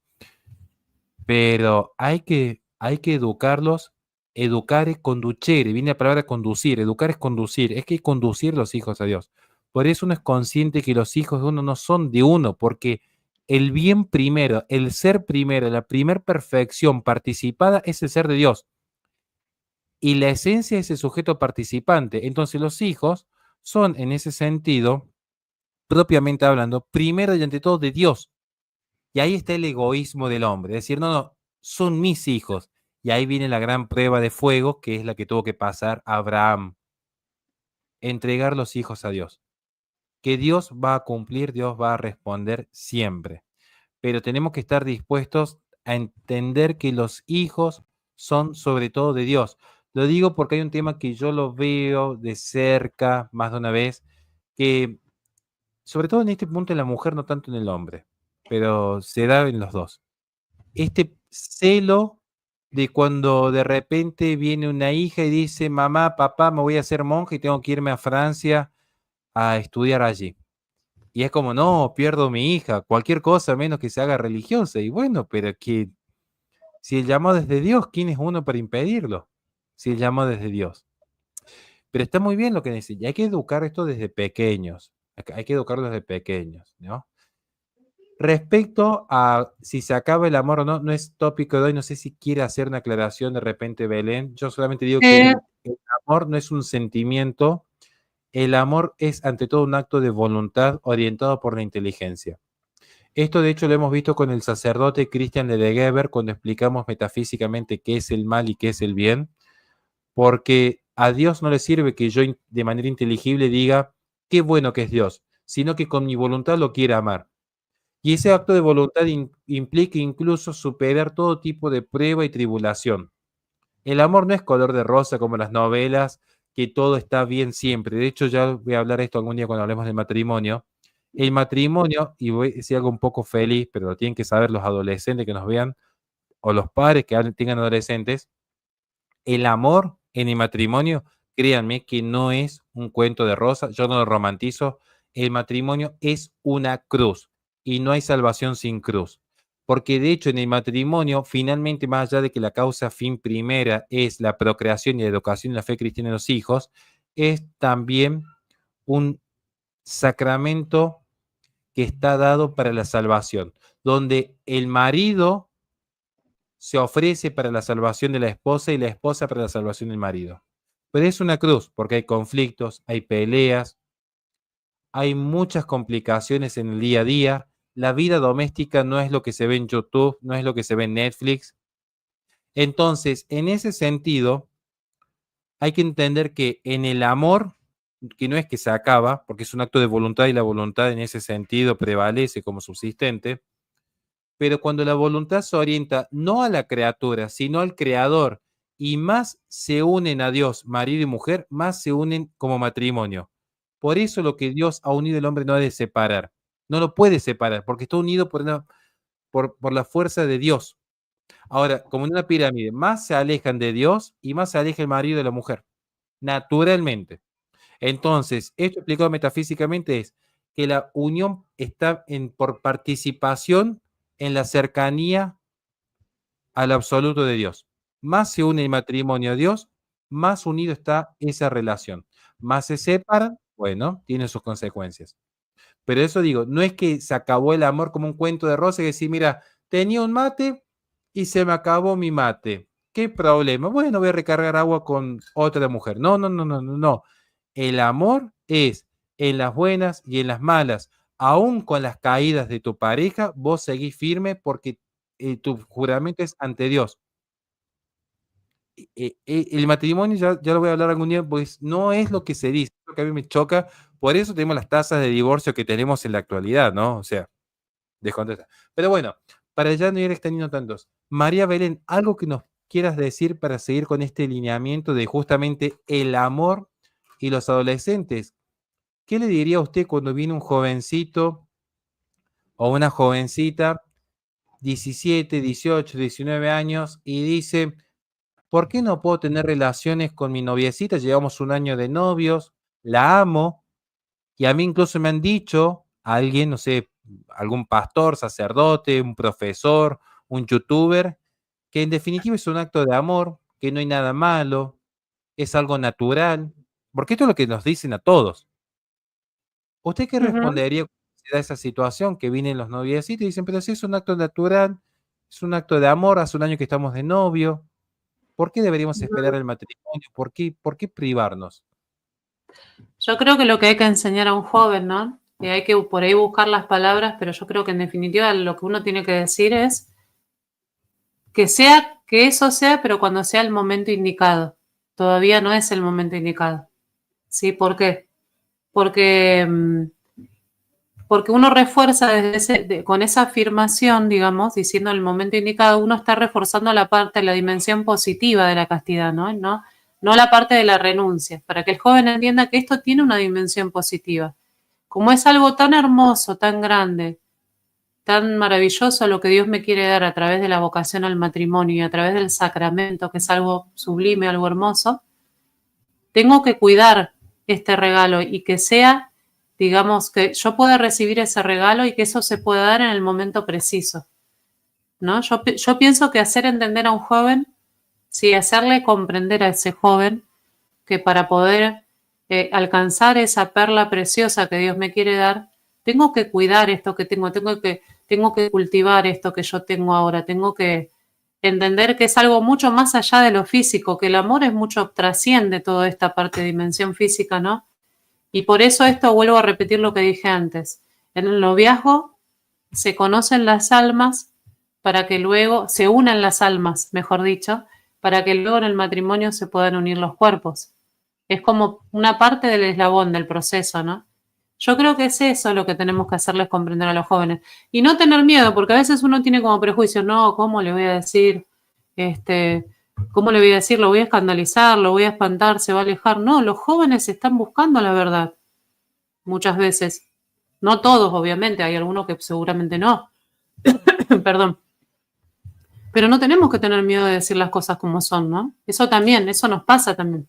Pero hay que educarlos, educar es conducere, viene la palabra conducir, educar es conducir, es que hay que conducir los hijos a Dios. Por eso uno es consciente que los hijos de uno no son de uno, porque el bien primero, el ser primero, la primer perfección participada es el ser de Dios. y la esencia es el sujeto participante. Entonces los hijos son, en ese sentido, propiamente hablando, primero y ante todo de Dios. Y ahí está el egoísmo del hombre, es decir, no, no, son mis hijos. Y ahí viene la gran prueba de fuego, que es la que tuvo que pasar Abraham, entregar los hijos a Dios. Que Dios va a cumplir, Dios va a responder siempre. Pero tenemos que estar dispuestos a entender que los hijos son sobre todo de Dios. Lo digo porque hay un tema que yo lo veo de cerca más de una vez, que sobre todo en este punto en la mujer, no tanto en el hombre, pero se da en los dos. Este celo de cuando de repente viene una hija y dice, mamá, papá, me voy a hacer monja y tengo que irme a Francia a estudiar allí. Y es como, no, pierdo mi hija, cualquier cosa menos que se haga religiosa. Y bueno, pero que si el llamado es de Dios, ¿quién es uno para impedirlo? Si el llamado es de Dios. Pero está muy bien lo que dice, y hay que educar esto desde pequeños. Hay que educarlos desde pequeños, ¿no? Respecto a si se acaba el amor o no, no es tópico de hoy, no sé si quiere hacer una aclaración de repente Belén. Yo solamente digo que Eh, el amor no es un sentimiento, el amor es ante todo un acto de voluntad orientado por la inteligencia. Esto de hecho lo hemos visto con el sacerdote Christian de Geber cuando explicamos metafísicamente qué es el mal y qué es el bien, porque a Dios no le sirve que yo de manera inteligible diga qué bueno que es Dios, sino que con mi voluntad lo quiera amar. Y ese acto de voluntad implica incluso superar todo tipo de prueba y tribulación. El amor no es color de rosa como las novelas, que todo está bien siempre. De hecho, ya voy a hablar esto algún día cuando hablemos del matrimonio. El matrimonio, y voy a decir algo un poco feliz, pero lo tienen que saber los adolescentes que nos vean, o los padres que tengan adolescentes, el amor en el matrimonio, créanme que no es un cuento de rosa, yo no lo romantizo, el matrimonio es una cruz y no hay salvación sin cruz. Porque de hecho en el matrimonio, finalmente, más allá de que la causa fin primera es la procreación y la educación y la fe cristiana de los hijos, es también un sacramento que está dado para la salvación, donde el marido se ofrece para la salvación de la esposa y la esposa para la salvación del marido. Pero es una cruz, porque hay conflictos, hay peleas, hay muchas complicaciones en el día a día. La vida doméstica no es lo que se ve en YouTube, no es lo que se ve en Netflix. Entonces, en ese sentido, hay que entender que en el amor, que no es que se acaba, porque es un acto de voluntad y la voluntad en ese sentido prevalece como subsistente, pero cuando la voluntad se orienta no a la criatura, sino al creador, y más se unen a Dios, marido y mujer, más se unen como matrimonio. Por eso lo que Dios ha unido el hombre no ha de separar. No lo puede separar, porque está unido por la fuerza de Dios. Ahora, como en una pirámide, más se alejan de Dios y más se aleja el marido de la mujer, naturalmente. Entonces, esto explicado metafísicamente es que la unión está por participación en la cercanía al absoluto de Dios. Más se une el matrimonio a Dios, más unido está esa relación. Más se separan, bueno, tiene sus consecuencias. Pero eso digo, no es que se acabó el amor como un cuento de rosa y decir, mira, tenía un mate y se me acabó mi mate. ¿Qué problema? Bueno, voy a recargar agua con otra mujer. No, no, no, no, no, no. El amor es en las buenas y en las malas. Aún con las caídas de tu pareja, vos seguís firme porque tu juramento es ante Dios. El matrimonio, ya lo voy a hablar algún día, pues no es lo que se dice, lo que a mí me choca. Por eso tenemos las tasas de divorcio que tenemos en la actualidad, ¿no? O sea, descontesta. Pero bueno, para ya no ir extendiendo tantos. María Belén, algo que nos quieras decir para seguir con este lineamiento de justamente el amor y los adolescentes. ¿Qué le diría a usted cuando viene un jovencito o una jovencita, 17, 18, 19 años, y dice, ¿por qué no puedo tener relaciones con mi noviecita? Llevamos un año de novios, la amo, y a mí incluso me han dicho, alguien, no sé, algún pastor, sacerdote, un profesor, un youtuber, que en definitiva es un acto de amor, que no hay nada malo, es algo natural, porque esto es lo que nos dicen a todos. ¿Usted qué ujú. respondería cuando se da esa situación que vienen los noviecitos y dicen, pero si es un acto natural, es un acto de amor, hace un año que estamos de novio? ¿Por qué deberíamos esperar el matrimonio? ¿Por qué privarnos? Yo creo que lo que hay que enseñar a un joven, ¿no? Y hay que por ahí buscar las palabras, pero yo creo que en definitiva lo que uno tiene que decir es que eso sea, pero cuando sea el momento indicado. Todavía no es el momento indicado. ¿Sí? ¿Por qué? Porque, porque uno refuerza con esa afirmación, digamos, diciendo el momento indicado, uno está reforzando la parte, la dimensión positiva de la castidad, ¿no? No la parte de la renuncia, para que el joven entienda que esto tiene una dimensión positiva. Como es algo tan hermoso, tan grande, tan maravilloso lo que Dios me quiere dar a través de la vocación al matrimonio y a través del sacramento, que es algo sublime, algo hermoso, tengo que cuidar este regalo y que sea, digamos, que yo pueda recibir ese regalo y que eso se pueda dar en el momento preciso, ¿no? Yo pienso que hacer entender a un joven, sí, hacerle comprender a ese joven que para poder alcanzar esa perla preciosa que Dios me quiere dar, tengo que cuidar esto que tengo que cultivar esto que yo tengo ahora, tengo que entender que es algo mucho más allá de lo físico, que el amor es mucho, trasciende toda esta parte de dimensión física, ¿no? Y por eso esto vuelvo a repetir lo que dije antes. En el noviazgo se conocen las almas para que luego se unan las almas, mejor dicho, para que luego en el matrimonio se puedan unir los cuerpos. Es como una parte del eslabón del proceso, ¿no? Yo creo que es eso lo que tenemos que hacerles comprender a los jóvenes. Y no tener miedo, porque a veces uno tiene como prejuicio, no, ¿cómo le voy a decir? Este, ¿Cómo le voy a decir? Lo voy a escandalizar, lo voy a espantar, se va a alejar. No, los jóvenes están buscando la verdad, muchas veces. No todos, obviamente, hay algunos que seguramente no. Perdón. Pero no tenemos que tener miedo de decir las cosas como son, ¿no? Eso también, eso nos pasa también.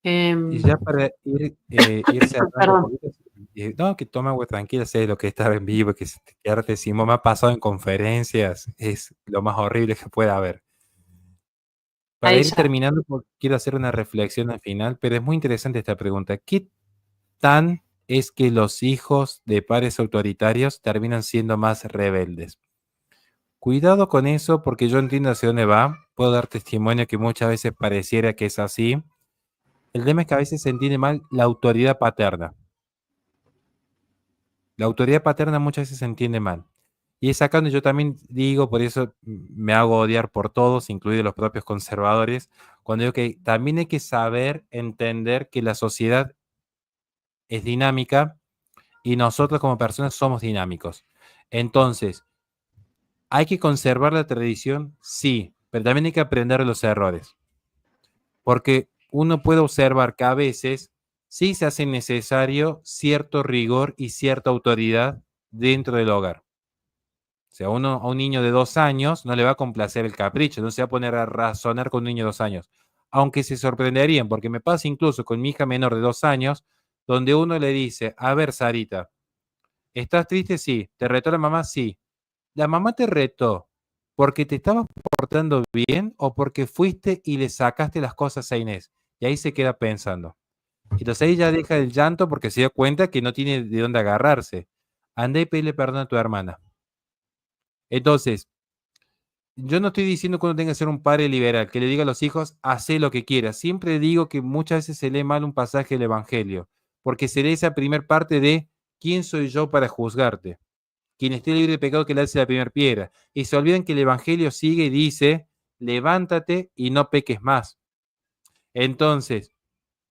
Y ya para ir cerrando un Perdón. poquito, no, que toma agua tranquila, sé lo que estar en vivo, que quedarte sin me ha pasado en conferencias, es lo más horrible que pueda haber. Para Ahí ir ya. terminando, quiero hacer una reflexión al final, pero es muy interesante esta pregunta. ¿Qué tan es que los hijos de padres autoritarios terminan siendo más rebeldes? Cuidado con eso, porque yo entiendo hacia dónde va. Puedo dar testimonio que muchas veces pareciera que es así. El tema es que a veces se entiende mal la autoridad paterna. La autoridad paterna muchas veces se entiende mal. Y es acá donde yo también digo, por eso me hago odiar por todos, incluidos los propios conservadores, cuando digo que también hay que saber entender que la sociedad es dinámica y nosotros como personas somos dinámicos. Entonces, ¿hay que conservar la tradición? Sí, pero también hay que aprender de los errores. Porque uno puede observar que a veces sí se hace necesario cierto rigor y cierta autoridad dentro del hogar. O sea, a un niño de 2 años no le va a complacer el capricho, no se va a poner a razonar con un niño de 2 años. Aunque se sorprenderían, porque me pasa incluso con mi hija menor de 2 años, donde uno le dice, a ver, Sarita, ¿estás triste? Sí. ¿Te retó la mamá? Sí. ¿La mamá te retó porque te estabas portando bien o porque fuiste y le sacaste las cosas a Inés? Y ahí se queda pensando. Entonces ahí ya deja el llanto porque se dio cuenta que no tiene de dónde agarrarse. Anda y pedile perdón a tu hermana. Entonces, yo no estoy diciendo que uno tenga que ser un padre liberal, que le diga a los hijos, hace lo que quieras. Siempre digo que muchas veces se lee mal un pasaje del Evangelio, porque se lee esa primer parte de ¿quién soy yo para juzgarte? Quien esté libre de pecado que le hace la primera piedra. Y se olvidan que el Evangelio sigue y dice, levántate y no peques más. Entonces,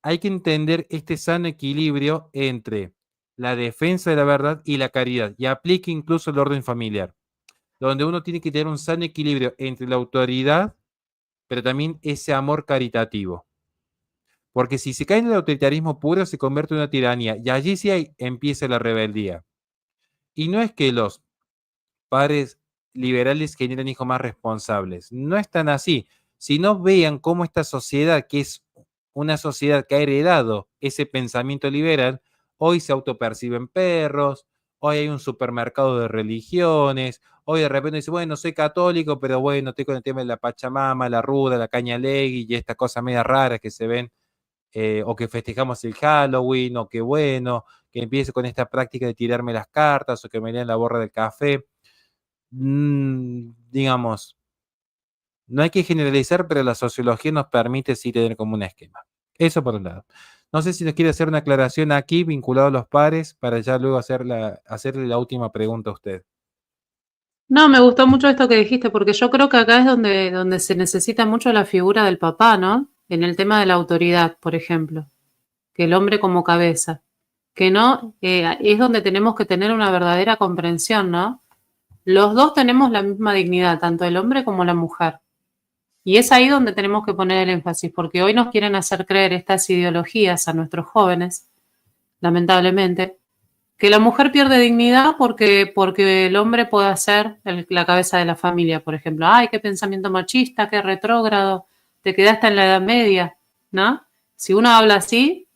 hay que entender este sano equilibrio entre la defensa de la verdad y la caridad, y aplica incluso el orden familiar, donde uno tiene que tener un sano equilibrio entre la autoridad, pero también ese amor caritativo. Porque si se cae en el autoritarismo puro, se convierte en una tiranía, y allí sí empieza la rebeldía. Y no es que los padres liberales generan hijos más responsables. No es tan así. Si no vean cómo esta sociedad, que es una sociedad que ha heredado ese pensamiento liberal, hoy se autoperciben perros, hoy hay un supermercado de religiones, hoy de repente dice, bueno, soy católico, pero bueno, estoy con el tema de la Pachamama, la Ruda, la Cañalegui y estas cosas medias raras que se ven, o que festejamos el Halloween, o que bueno, que empiece con esta práctica de tirarme las cartas, o que me lean la borra del café. digamos, no hay que generalizar, pero la sociología nos permite sí tener como un esquema. Eso por un lado. No sé si nos quiere hacer una aclaración aquí vinculado a los pares para ya luego hacerle la última pregunta a usted. No, me gustó mucho esto que dijiste, porque yo creo que acá es donde se necesita mucho la figura del papá, ¿no? En el tema de la autoridad, por ejemplo, que el hombre como cabeza, que no, es donde tenemos que tener una verdadera comprensión, ¿no? Los dos tenemos la misma dignidad, tanto el hombre como la mujer. Y es ahí donde tenemos que poner el énfasis, porque hoy nos quieren hacer creer estas ideologías a nuestros jóvenes, lamentablemente, que la mujer pierde dignidad porque el hombre puede ser la cabeza de la familia, por ejemplo. Ay, qué pensamiento machista, qué retrógrado, te quedaste en la Edad Media, ¿no? Si uno habla así,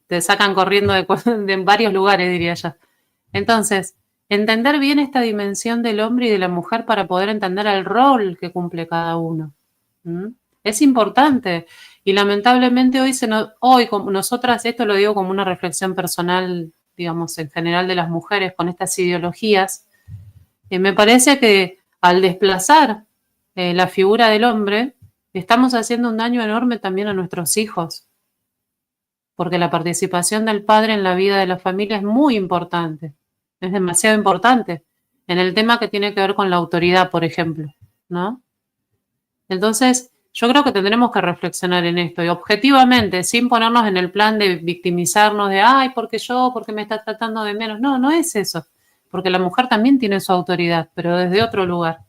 te sacan corriendo de varios lugares, diría yo. Entonces, entender bien esta dimensión del hombre y de la mujer para poder entender el rol que cumple cada uno. ¿Mm? Es importante. Y lamentablemente hoy como nosotras, esto lo digo como una reflexión personal, digamos, en general de las mujeres con estas ideologías, me parece que al desplazar la figura del hombre, estamos haciendo un daño enorme también a nuestros hijos, porque la participación del padre en la vida de la familia es muy importante, es demasiado importante, en el tema que tiene que ver con la autoridad, por ejemplo, ¿no? Entonces, yo creo que tendremos que reflexionar en esto y objetivamente, sin ponernos en el plan de victimizarnos de, ay, porque yo, porque me está tratando de menos. No, no es eso, porque la mujer también tiene su autoridad, pero desde otro lugar.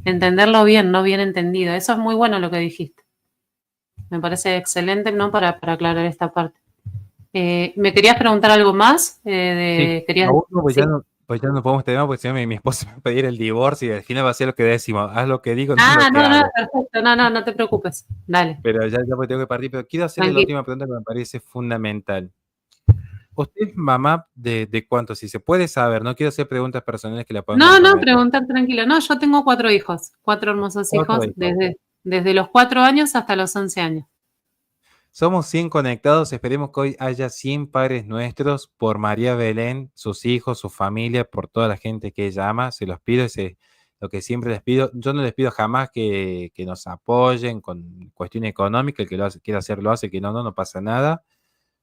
Entenderlo bien, no bien entendido. Eso es muy bueno lo que dijiste. Me parece excelente, ¿no? Para aclarar esta parte. ¿Me querías preguntar algo más? Sí, ¿Querías? aún no, Sí. pues ya no podemos terminar porque si no mi esposa me va a pedir el divorcio y al final va a ser lo que decimos, haz lo que digo, no lo Ah, que no, no, hago. perfecto. No, no, no te preocupes. Dale, Pero ya pues tengo que partir, pero quiero hacerle la tranquilo. última pregunta que me parece fundamental. ¿Usted es mamá de cuántos? Si se puede saber, no quiero hacer preguntas personales que la puedan No, no, comprometer. preguntar tranquilo. No, yo tengo 4 hijos, 4 hermosos Cuatro hijos, hijos. desde los 4 años hasta los 11 años. Somos 100 conectados, esperemos que hoy haya 100 padres nuestros por María Belén, sus hijos, su familia, por toda la gente que ella ama. Se los pido, lo que siempre les pido. Yo no les pido jamás que nos apoyen con cuestión económica, el que quiera hacer lo hace, que no, no pasa nada.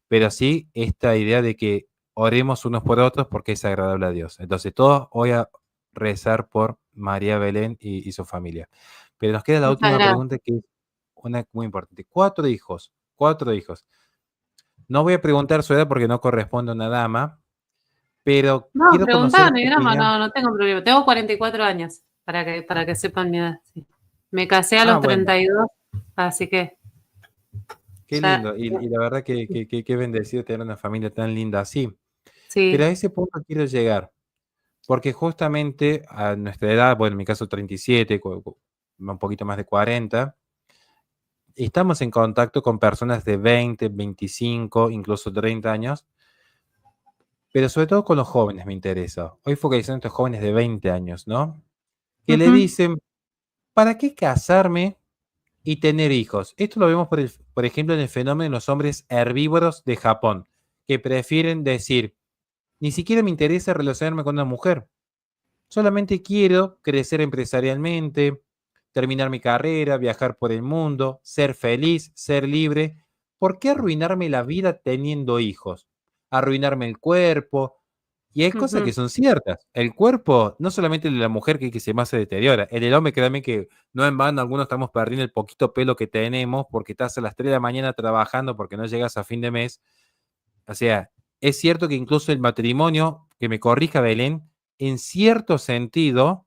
Pero sí esta idea de que oremos unos por otros porque es agradable a Dios. Entonces, todos voy a rezar por María Belén y su familia. Pero nos queda la Muchas última gracias. pregunta que es una muy importante. Cuatro hijos, 4 hijos. No voy a preguntar su edad porque no corresponde a una dama, pero No, quiero conocer preguntaba, ni su drama, opinión. no, no tengo problema. Tengo 44 años, para que sepan mi edad. Sí. Me casé a Ah, los bueno, 32, así que qué ya, lindo. Y la verdad que qué bendecido tener una familia tan linda así. Pero a sí. ese punto quiero llegar. Porque justamente a nuestra edad, bueno, en mi caso 37, un poquito más de 40, estamos en contacto con personas de 20, 25, incluso 30 años, pero sobre todo con los jóvenes me interesa. Hoy focalizando en estos jóvenes de 20 años, ¿no? Que le Ujú, dicen, ¿para qué casarme y tener hijos? Esto lo vemos, por ejemplo, en el fenómeno de los hombres herbívoros de Japón, que prefieren decir, ni siquiera me interesa relacionarme con una mujer. Solamente quiero crecer empresarialmente, terminar mi carrera, viajar por el mundo, ser feliz, ser libre. ¿Por qué arruinarme la vida teniendo hijos? Arruinarme el cuerpo. Y hay cosas ujú, que son ciertas. El cuerpo, no solamente el de la mujer que se más se deteriora, el del hombre, créanme que no en vano, algunos estamos perdiendo el poquito pelo que tenemos porque estás a las 3 de la mañana trabajando porque no llegas a fin de mes. O sea, es cierto que incluso el matrimonio, que me corrija Belén, en cierto sentido,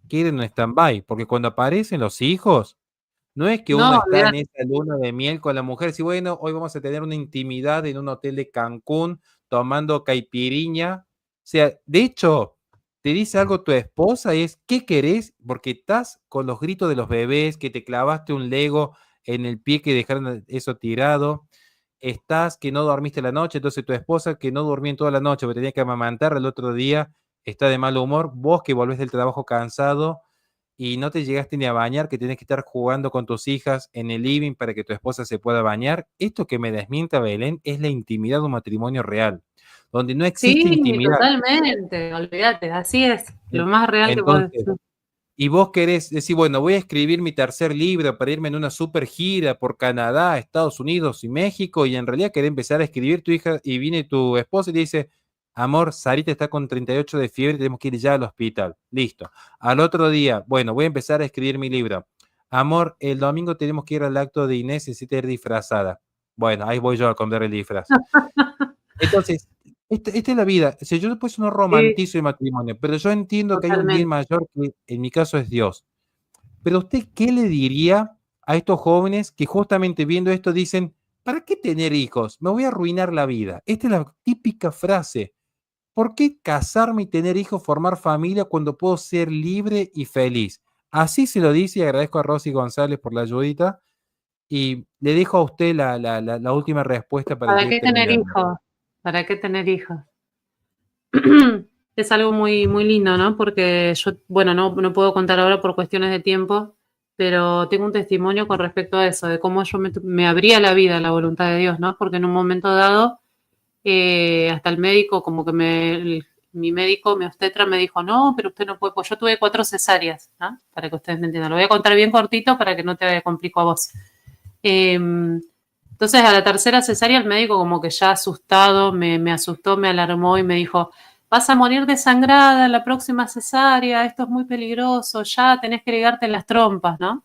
queda en un stand-by, porque cuando aparecen los hijos, no es que uno no, está en olvidate. esa luna de miel con la mujer, si bueno, hoy vamos a tener una intimidad en un hotel de Cancún tomando caipiriña. O sea, de hecho, te dice algo tu esposa y es, ¿qué querés? Porque estás con los gritos de los bebés, que te clavaste un Lego en el pie que dejaron eso tirado, estás que no dormiste la noche, entonces tu esposa que no durmió en toda la noche, porque tenía que amamantar el otro día, está de mal humor, vos que volvés del trabajo cansado y no te llegaste ni a bañar, que tienes que estar jugando con tus hijas en el living para que tu esposa se pueda bañar. Esto que me desmienta Belén es la intimidad de un matrimonio real. donde no existe Sí, intimidad. totalmente, olvídate, así es, lo más real que puedes Entonces, decir. y vos querés decir, bueno, voy a escribir mi tercer libro para irme en una super gira por Canadá, Estados Unidos y México, y en realidad querés empezar a escribir tu hija, y viene tu esposa y te dice, amor, Sarita está con 38 de fiebre, tenemos que ir ya al hospital. Listo. Al otro día, bueno, voy a empezar a escribir mi libro. Amor, el domingo tenemos que ir al acto de Inés, necesita ir disfrazada. Bueno, ahí voy yo a comprar el disfraz. Entonces, esta es la vida. O sea, yo después no Sí, romantizo el matrimonio, pero yo entiendo que hay un bien totalmente. mayor que en mi caso es Dios. Pero usted, ¿qué le diría a estos jóvenes que justamente viendo esto dicen, ¿para qué tener hijos? Me voy a arruinar la vida. Esta es la típica frase. ¿Por qué casarme y tener hijos, formar familia cuando puedo ser libre y feliz? Así se lo dice y agradezco a Rosy González por la ayudita. Y le dejo a usted la última respuesta para ¿Para ir qué tener terminando. hijos? ¿Para qué tener hijos? Es algo muy, muy lindo, ¿no? Porque yo, bueno, no puedo contar ahora por cuestiones de tiempo, pero tengo un testimonio con respecto a eso, de cómo yo me abría la vida a la voluntad de Dios, ¿no? Porque en un momento dado, hasta el médico, como que mi médico, mi obstetra me dijo, no, pero usted no puede, pues yo tuve 4 cesáreas, ¿no? Para que ustedes me entiendan. Lo voy a contar bien cortito para que no te complico a vos. Entonces, a la tercera cesárea, el médico como que ya asustado, me asustó, me alarmó y me dijo, vas a morir desangrada en la próxima cesárea, esto es muy peligroso, ya tenés que ligarte las trompas, ¿no?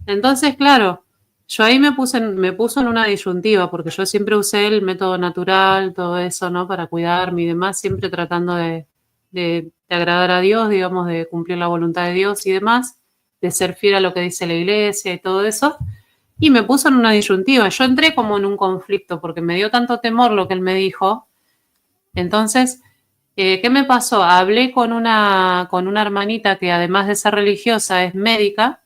Entonces, claro, yo ahí me puso en una disyuntiva, porque yo siempre usé el método natural, todo eso, ¿no? Para cuidarme y demás, siempre tratando de agradar a Dios, digamos, de cumplir la voluntad de Dios y demás, de ser fiel a lo que dice la iglesia y todo eso. Y me puso en una disyuntiva. Yo entré como en un conflicto porque me dio tanto temor lo que él me dijo. Entonces, ¿qué me pasó? Hablé con una hermanita que además de ser religiosa es médica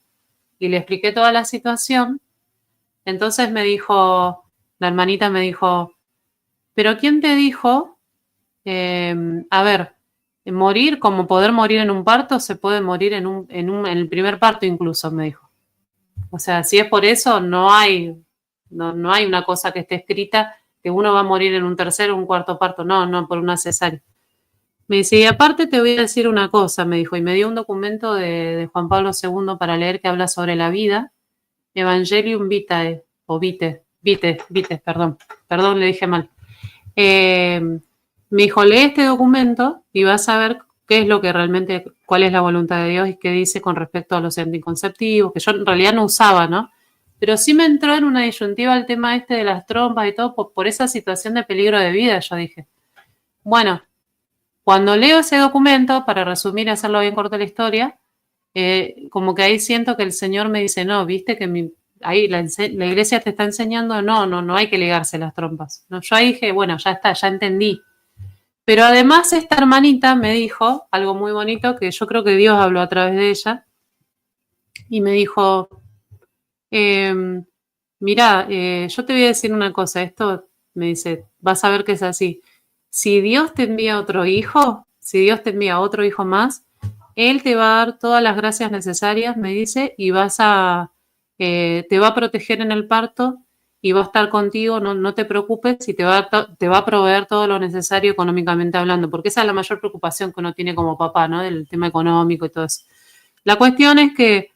y le expliqué toda la situación. Entonces me dijo, la hermanita me dijo, pero ¿quién te dijo? A ver, morir como poder morir en un parto, se puede morir en el primer parto incluso, me dijo. O sea, si es por eso, no hay una cosa que esté escrita que uno va a morir en un tercer o un cuarto parto. No, no, por una cesárea. Me dice, y aparte te voy a decir una cosa, me dijo, y me dio un documento de Juan Pablo II para leer que habla sobre la vida, Evangelium Vitae, o Vitae, perdón, le dije mal. Eh, Me dijo, lee este documento y vas a ver qué es lo que realmente, cuál es la voluntad de Dios y qué dice con respecto a los anticonceptivos, que yo en realidad no usaba, ¿no? Pero sí me entró en una disyuntiva el tema este de las trompas y todo por esa situación de peligro de vida, yo dije. Bueno, cuando leo ese documento, para resumir y hacerlo bien corta la historia, como que ahí siento que el Señor me dice, no, viste que ahí la iglesia te está enseñando, no hay que ligarse las trompas. No, yo ahí dije, bueno, ya está, ya entendí. Pero además esta hermanita me dijo algo muy bonito que yo creo que Dios habló a través de ella y me dijo, eh, mira, yo te voy a decir una cosa, esto me dice, vas a ver que es así. Si Dios te envía otro hijo, si Dios te envía otro hijo más, Él te va a dar todas las gracias necesarias, me dice, y te va a proteger en el parto y va a estar contigo, no te preocupes y te va a proveer todo lo necesario económicamente hablando, porque esa es la mayor preocupación que uno tiene como papá, ¿no? Del tema económico y todo eso. La cuestión es que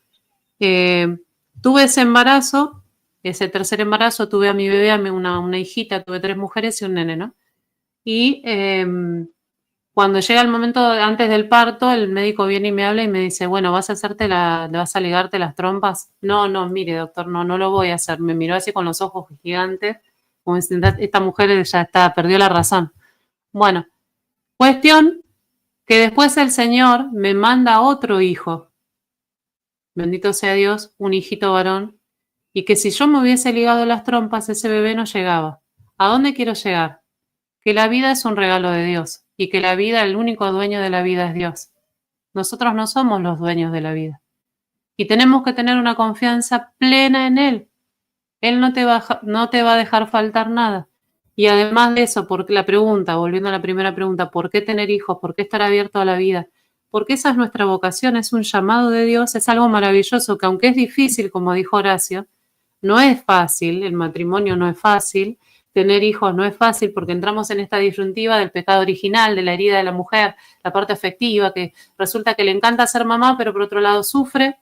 eh, tuve ese embarazo, ese tercer embarazo, tuve a mi bebé, una hijita, tuve 3 mujeres y un nene, ¿no? Y cuando llega el momento antes del parto, el médico viene y me habla y me dice, bueno, vas a ligarte las trompas. No, mire, doctor, no lo voy a hacer. Me miró así con los ojos gigantes, como diciendo, esta mujer ya está, perdió la razón. Bueno, cuestión que después el Señor me manda otro hijo, bendito sea Dios, un hijito varón, y que si yo me hubiese ligado las trompas, ese bebé no llegaba. ¿A dónde quiero llegar? Que la vida es un regalo de Dios y que la vida, el único dueño de la vida es Dios. Nosotros no somos los dueños de la vida y tenemos que tener una confianza plena en Él. Él no te va a dejar faltar nada. Y además de eso, porque la pregunta, volviendo a la primera pregunta, ¿por qué tener hijos? ¿Por qué estar abierto a la vida? Porque esa es nuestra vocación, es un llamado de Dios, es algo maravilloso que aunque es difícil, como dijo Horacio, no es fácil, el matrimonio no es fácil, tener hijos no es fácil porque entramos en esta disyuntiva del pecado original, de la herida de la mujer, la parte afectiva, que resulta que le encanta ser mamá, pero por otro lado sufre.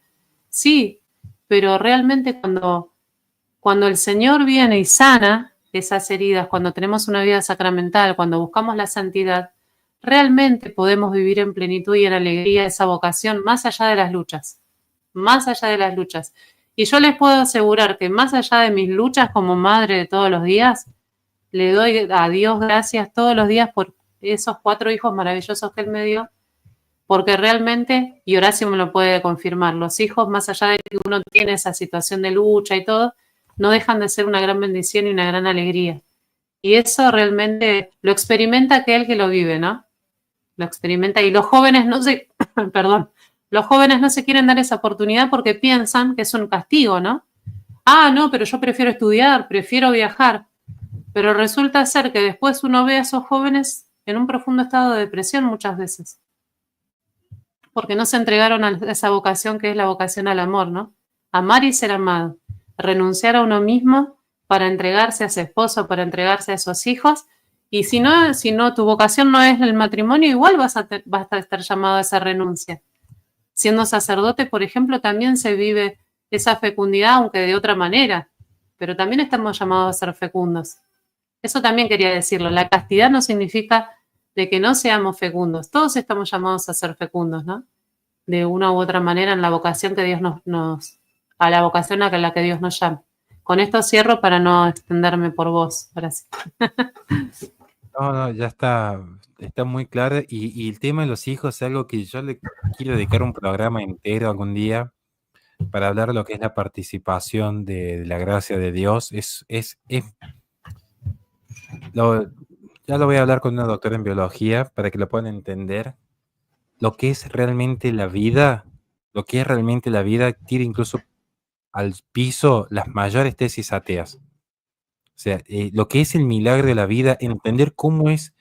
Sí, pero realmente cuando el Señor viene y sana esas heridas, cuando tenemos una vida sacramental, cuando buscamos la santidad, realmente podemos vivir en plenitud y en alegría esa vocación más allá de las luchas, más allá de las luchas. Y yo les puedo asegurar que más allá de mis luchas como madre de todos los días, le doy a Dios gracias todos los días por esos 4 hijos maravillosos que Él me dio, porque realmente, y Horacio me lo puede confirmar, los hijos, más allá de que uno tiene esa situación de lucha y todo, no dejan de ser una gran bendición y una gran alegría. Y eso realmente lo experimenta aquel que lo vive, ¿no? Lo experimenta y los jóvenes no se, perdón, los jóvenes no se quieren dar esa oportunidad porque piensan que es un castigo, ¿no? Ah, no, pero yo prefiero estudiar, prefiero viajar. Pero resulta ser que después uno ve a esos jóvenes en un profundo estado de depresión muchas veces, porque no se entregaron a esa vocación que es la vocación al amor, ¿no? Amar y ser amado, renunciar a uno mismo para entregarse a su esposo, para entregarse a esos hijos, y si no, tu vocación no es el matrimonio, igual vas a estar llamado a esa renuncia. Siendo sacerdote, por ejemplo, también se vive esa fecundidad, aunque de otra manera, pero también estamos llamados a ser fecundos. Eso también quería decirlo. La castidad no significa de que no seamos fecundos. Todos estamos llamados a ser fecundos, ¿no? De una u otra manera en la vocación que Dios a la vocación a la que Dios nos llama. Con esto cierro para no extenderme por vos, Horacio. No, no, ya está muy claro. Y el tema de los hijos es algo que yo le quiero dedicar un programa entero algún día para hablar de lo que es la participación de la gracia de Dios. Ya lo voy a hablar con una doctora en biología para que lo puedan entender. Lo que es realmente la vida, lo que es realmente la vida, tira incluso al piso las mayores tesis ateas. O sea, lo que es el milagro de la vida, entender cómo es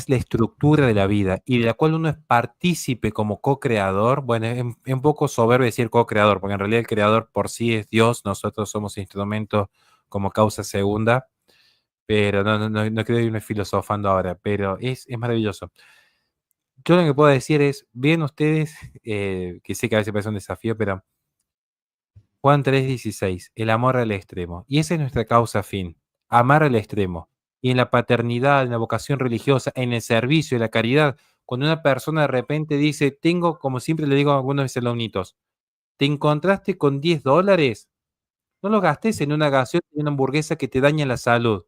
la estructura de la vida y de la cual uno es partícipe como co-creador. Bueno, es un poco soberbio decir co-creador, porque en realidad el creador por sí es Dios, nosotros somos instrumentos como causa segunda, pero no creo irme filosofando ahora, pero es maravilloso. Yo lo que puedo decir es, bien ustedes, que sé que a veces parece un desafío, pero Juan 3:16, el amor al extremo. Y esa es nuestra causa fin, amar al extremo. Y en la paternidad, en la vocación religiosa, en el servicio, en la caridad, cuando una persona de repente dice, tengo, como siempre le digo a algunos de mis alumnitos, te encontraste con $10, no lo gastes en una gaseosa y una hamburguesa que te daña la salud.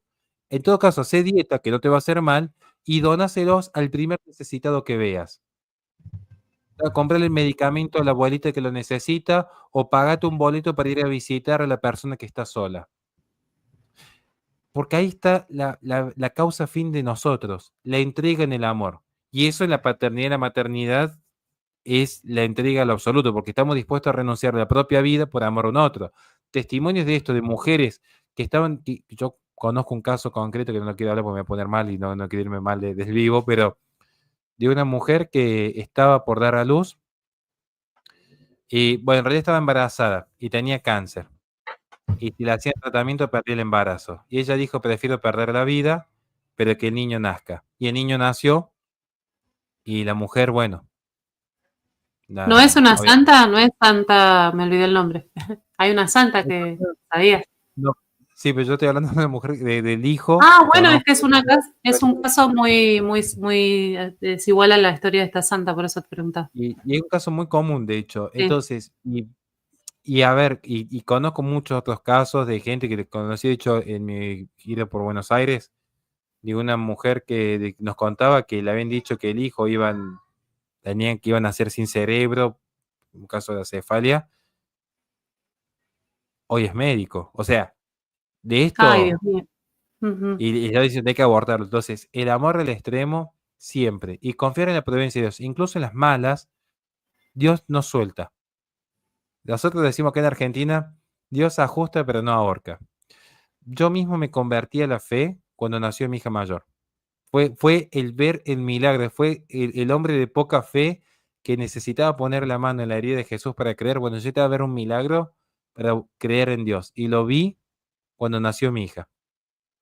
En todo caso, hacé dieta que no te va a hacer mal y dónaselos al primer necesitado que veas. Comprarle el medicamento a la abuelita que lo necesita o pagate un boleto para ir a visitar a la persona que está sola. Porque ahí está la causa fin de nosotros, la entrega en el amor. Y eso en la paternidad y la maternidad es la entrega al absoluto, porque estamos dispuestos a renunciar a la propia vida por amor a un otro. Testimonios de esto, de mujeres que yo conozco un caso concreto que no lo quiero hablar porque me voy a poner mal y no quiero irme mal del vivo, pero de una mujer que estaba por dar a luz. Y bueno, en realidad estaba embarazada y tenía cáncer. Y si le hacían tratamiento, perdía el embarazo. Y ella dijo, prefiero perder la vida, pero que el niño nazca. Y el niño nació y la mujer, bueno, ¿No es una obviamente, santa? No es santa, me olvidé el nombre. Hay una santa que sabía. no, sí, pero yo estoy hablando de una mujer, del hijo, Ah, bueno, es que conozco. es un caso muy desigual a la historia de esta santa, por eso te preguntaba. Y es un caso muy común, de hecho. Sí. Entonces, y a ver, y conozco muchos otros casos de gente que conocí, de hecho, en mi gira por Buenos Aires, de una mujer que nos contaba que le habían dicho que el hijo que iban a nacer sin cerebro, un caso de acefalia, hoy es médico. O sea, de Ay, Dios esto, mío. Ujú. y ya dicen que hay que abortarlo. Entonces, el amor al extremo, siempre. Y confiar en la providencia de Dios. Incluso en las malas, Dios no suelta. Nosotros decimos que en Argentina, Dios ajusta pero no ahorca. Yo mismo me convertí a la fe cuando nació mi hija mayor. Fue el ver el milagro, fue el hombre de poca fe que necesitaba poner la mano en la herida de Jesús para creer. Bueno, yo necesitaba ver un milagro para creer en Dios. Y lo vi cuando nació mi hija.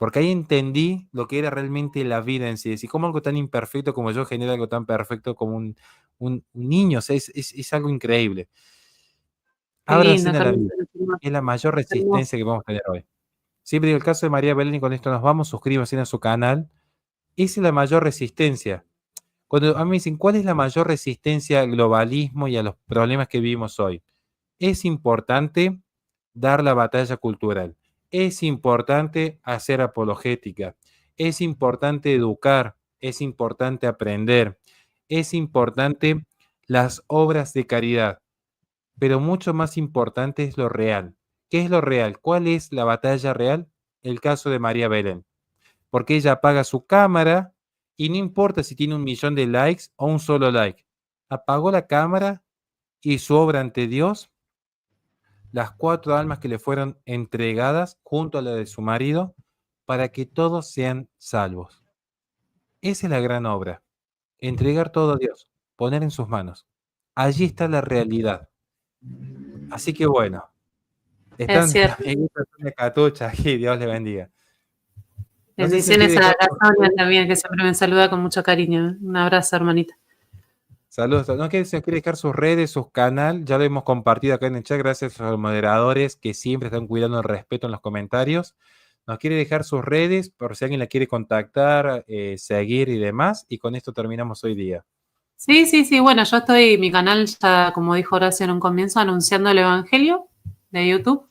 porque ahí entendí lo que era realmente la vida en sí, y cómo algo tan imperfecto como yo genera algo tan perfecto como un niño, o sea, es algo increíble. Qué lindo, Ábranse a qué la hermoso, vida, qué hermoso, es la mayor qué hermoso. resistencia que vamos a tener hoy. Siempre digo el caso de María Belén y con esto nos vamos, suscríbanse a su canal, esa es la mayor resistencia. Cuando a mí me dicen, ¿cuál es la mayor resistencia al globalismo y a los problemas que vivimos hoy? Es importante dar la batalla cultural. Es importante hacer apologética. Es importante educar. Es importante aprender. Es importante las obras de caridad. Pero mucho más importante es lo real. ¿Qué es lo real? ¿Cuál es la batalla real? El caso de María Belén. Porque ella apaga su cámara y no importa si tiene 1 millón de likes o un solo like. Apagó la cámara y su obra ante Dios, las 4 almas que le fueron entregadas junto a la de su marido, para que todos sean salvos. Esa es la gran obra. Entregar todo a Dios, poner en sus manos. Allí está la realidad. Así que bueno, Es están cierto. amiguitos de Catucha aquí, Dios le bendiga. No sé si nos quiere Bendiciones a dejar la sus Sonia redes. también, que siempre me saluda con mucho cariño. Un abrazo, hermanita. Saludos. No sé si nos quiere dejar sus redes, sus canal. Ya lo hemos compartido acá en el chat. Gracias a los moderadores que siempre están cuidando el respeto en los comentarios. Nos quiere dejar sus redes por si alguien la quiere contactar, seguir y demás. Y con esto terminamos hoy día. Sí, sí, sí. Bueno, yo estoy, mi canal ya, como dijo Horacio en un comienzo, anunciando el Evangelio de YouTube.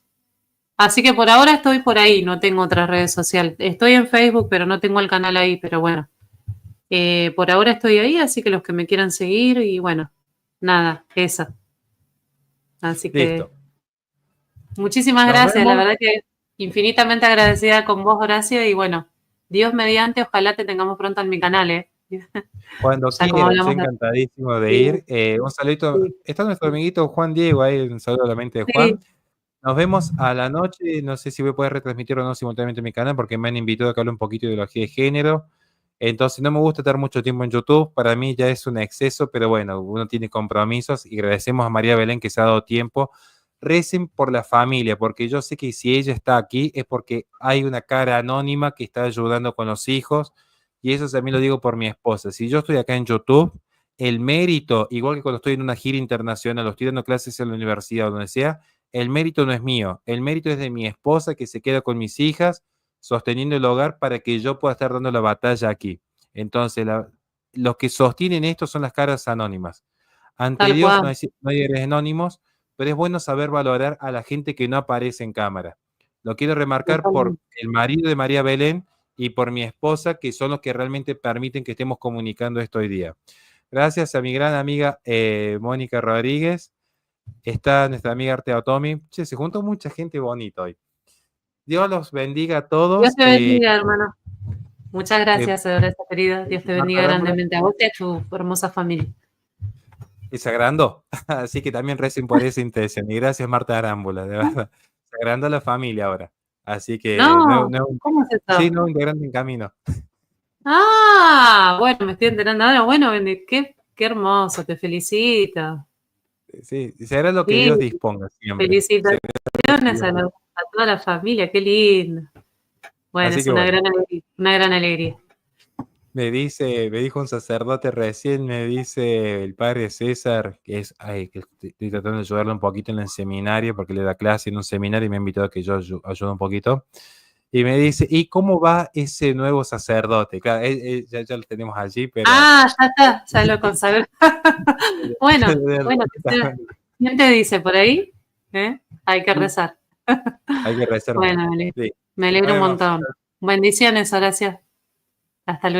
Así que por ahora estoy por ahí, no tengo otra red social. Estoy en Facebook, pero no tengo el canal ahí, pero bueno. Por ahora estoy ahí, así que los que me quieran seguir y bueno, nada, esa. Así que Listo. muchísimas Nos gracias, la vemos verdad que infinitamente agradecida con vos, Horacio, y bueno, Dios mediante, ojalá te tengamos pronto en mi canal, ¿eh? cuando Ya como quieran. Yo hablamos de... encantadísimo de Sí, ir. Un saludito. sí, Está nuestro amiguito Juan Diego ahí. Un saludo a la mente de sí. Juan. Nos vemos a la noche. No sé si voy a poder retransmitir o no simultáneamente en mi canal porque me han invitado a que hable un poquito de ideología de género. Entonces no me gusta estar mucho tiempo en YouTube. Para mí ya es un exceso, pero bueno, uno tiene compromisos y agradecemos a María Belén que se ha dado tiempo. Recen por la familia, porque yo sé que si ella está aquí es porque hay una cara anónima que está ayudando con los hijos y eso también lo digo por mi esposa. Si yo estoy acá en YouTube, el mérito, igual que cuando estoy en una gira internacional o estoy dando clases en la universidad o donde sea, el mérito no es mío, el mérito es de mi esposa que se queda con mis hijas sosteniendo el hogar para que yo pueda estar dando la batalla aquí. Entonces, los que sostienen esto son las caras anónimas. Ante Tal Dios cual, no hay seres anónimos, pero es bueno saber valorar a la gente que no aparece en cámara. Lo quiero remarcar por totalmente. el marido de María Belén y por mi esposa, que son los que realmente permiten que estemos comunicando esto hoy día. Gracias a mi gran amiga Mónica Rodríguez. Está nuestra amiga Arte Otomi. Che, se juntó mucha gente bonita hoy. Dios los bendiga a Dios todos. te bendiga, hermano. Muchas Eh, gracias, Horacio querida. Dios te bendiga Marta Arámbula grandemente a vos y a tu hermosa familia. y se agrandó. Así que también recen por esa intención. Y gracias, Marta Arámbula, de verdad. Se agrandó la familia ahora. Así que No, ¿cómo es sí, eso? nuevo integrante en camino. Ah, bueno, me estoy enterando ahora. Bueno, qué hermoso, te felicito. Sí, será lo que Sí, Dios disponga siempre. felicitaciones a toda la familia, qué lindo. Bueno, Así es que bueno. una gran alegría. Me dijo un sacerdote recién, me dice el padre César, que estoy tratando de ayudarle un poquito en el seminario, porque le da clase en un seminario y me ha invitado a que yo ayude un poquito. Y me dice, ¿y cómo va ese nuevo sacerdote? Claro, ya lo tenemos allí, pero Ah, ya está, ya lo consagré. Bueno, bueno, ¿quién te dice por ahí? ¿Eh? Hay que rezar. hay que rezar mucho. Bueno, Sí. me Nos alegro un vemos. montón. Bendiciones, Horacio. Hasta luego.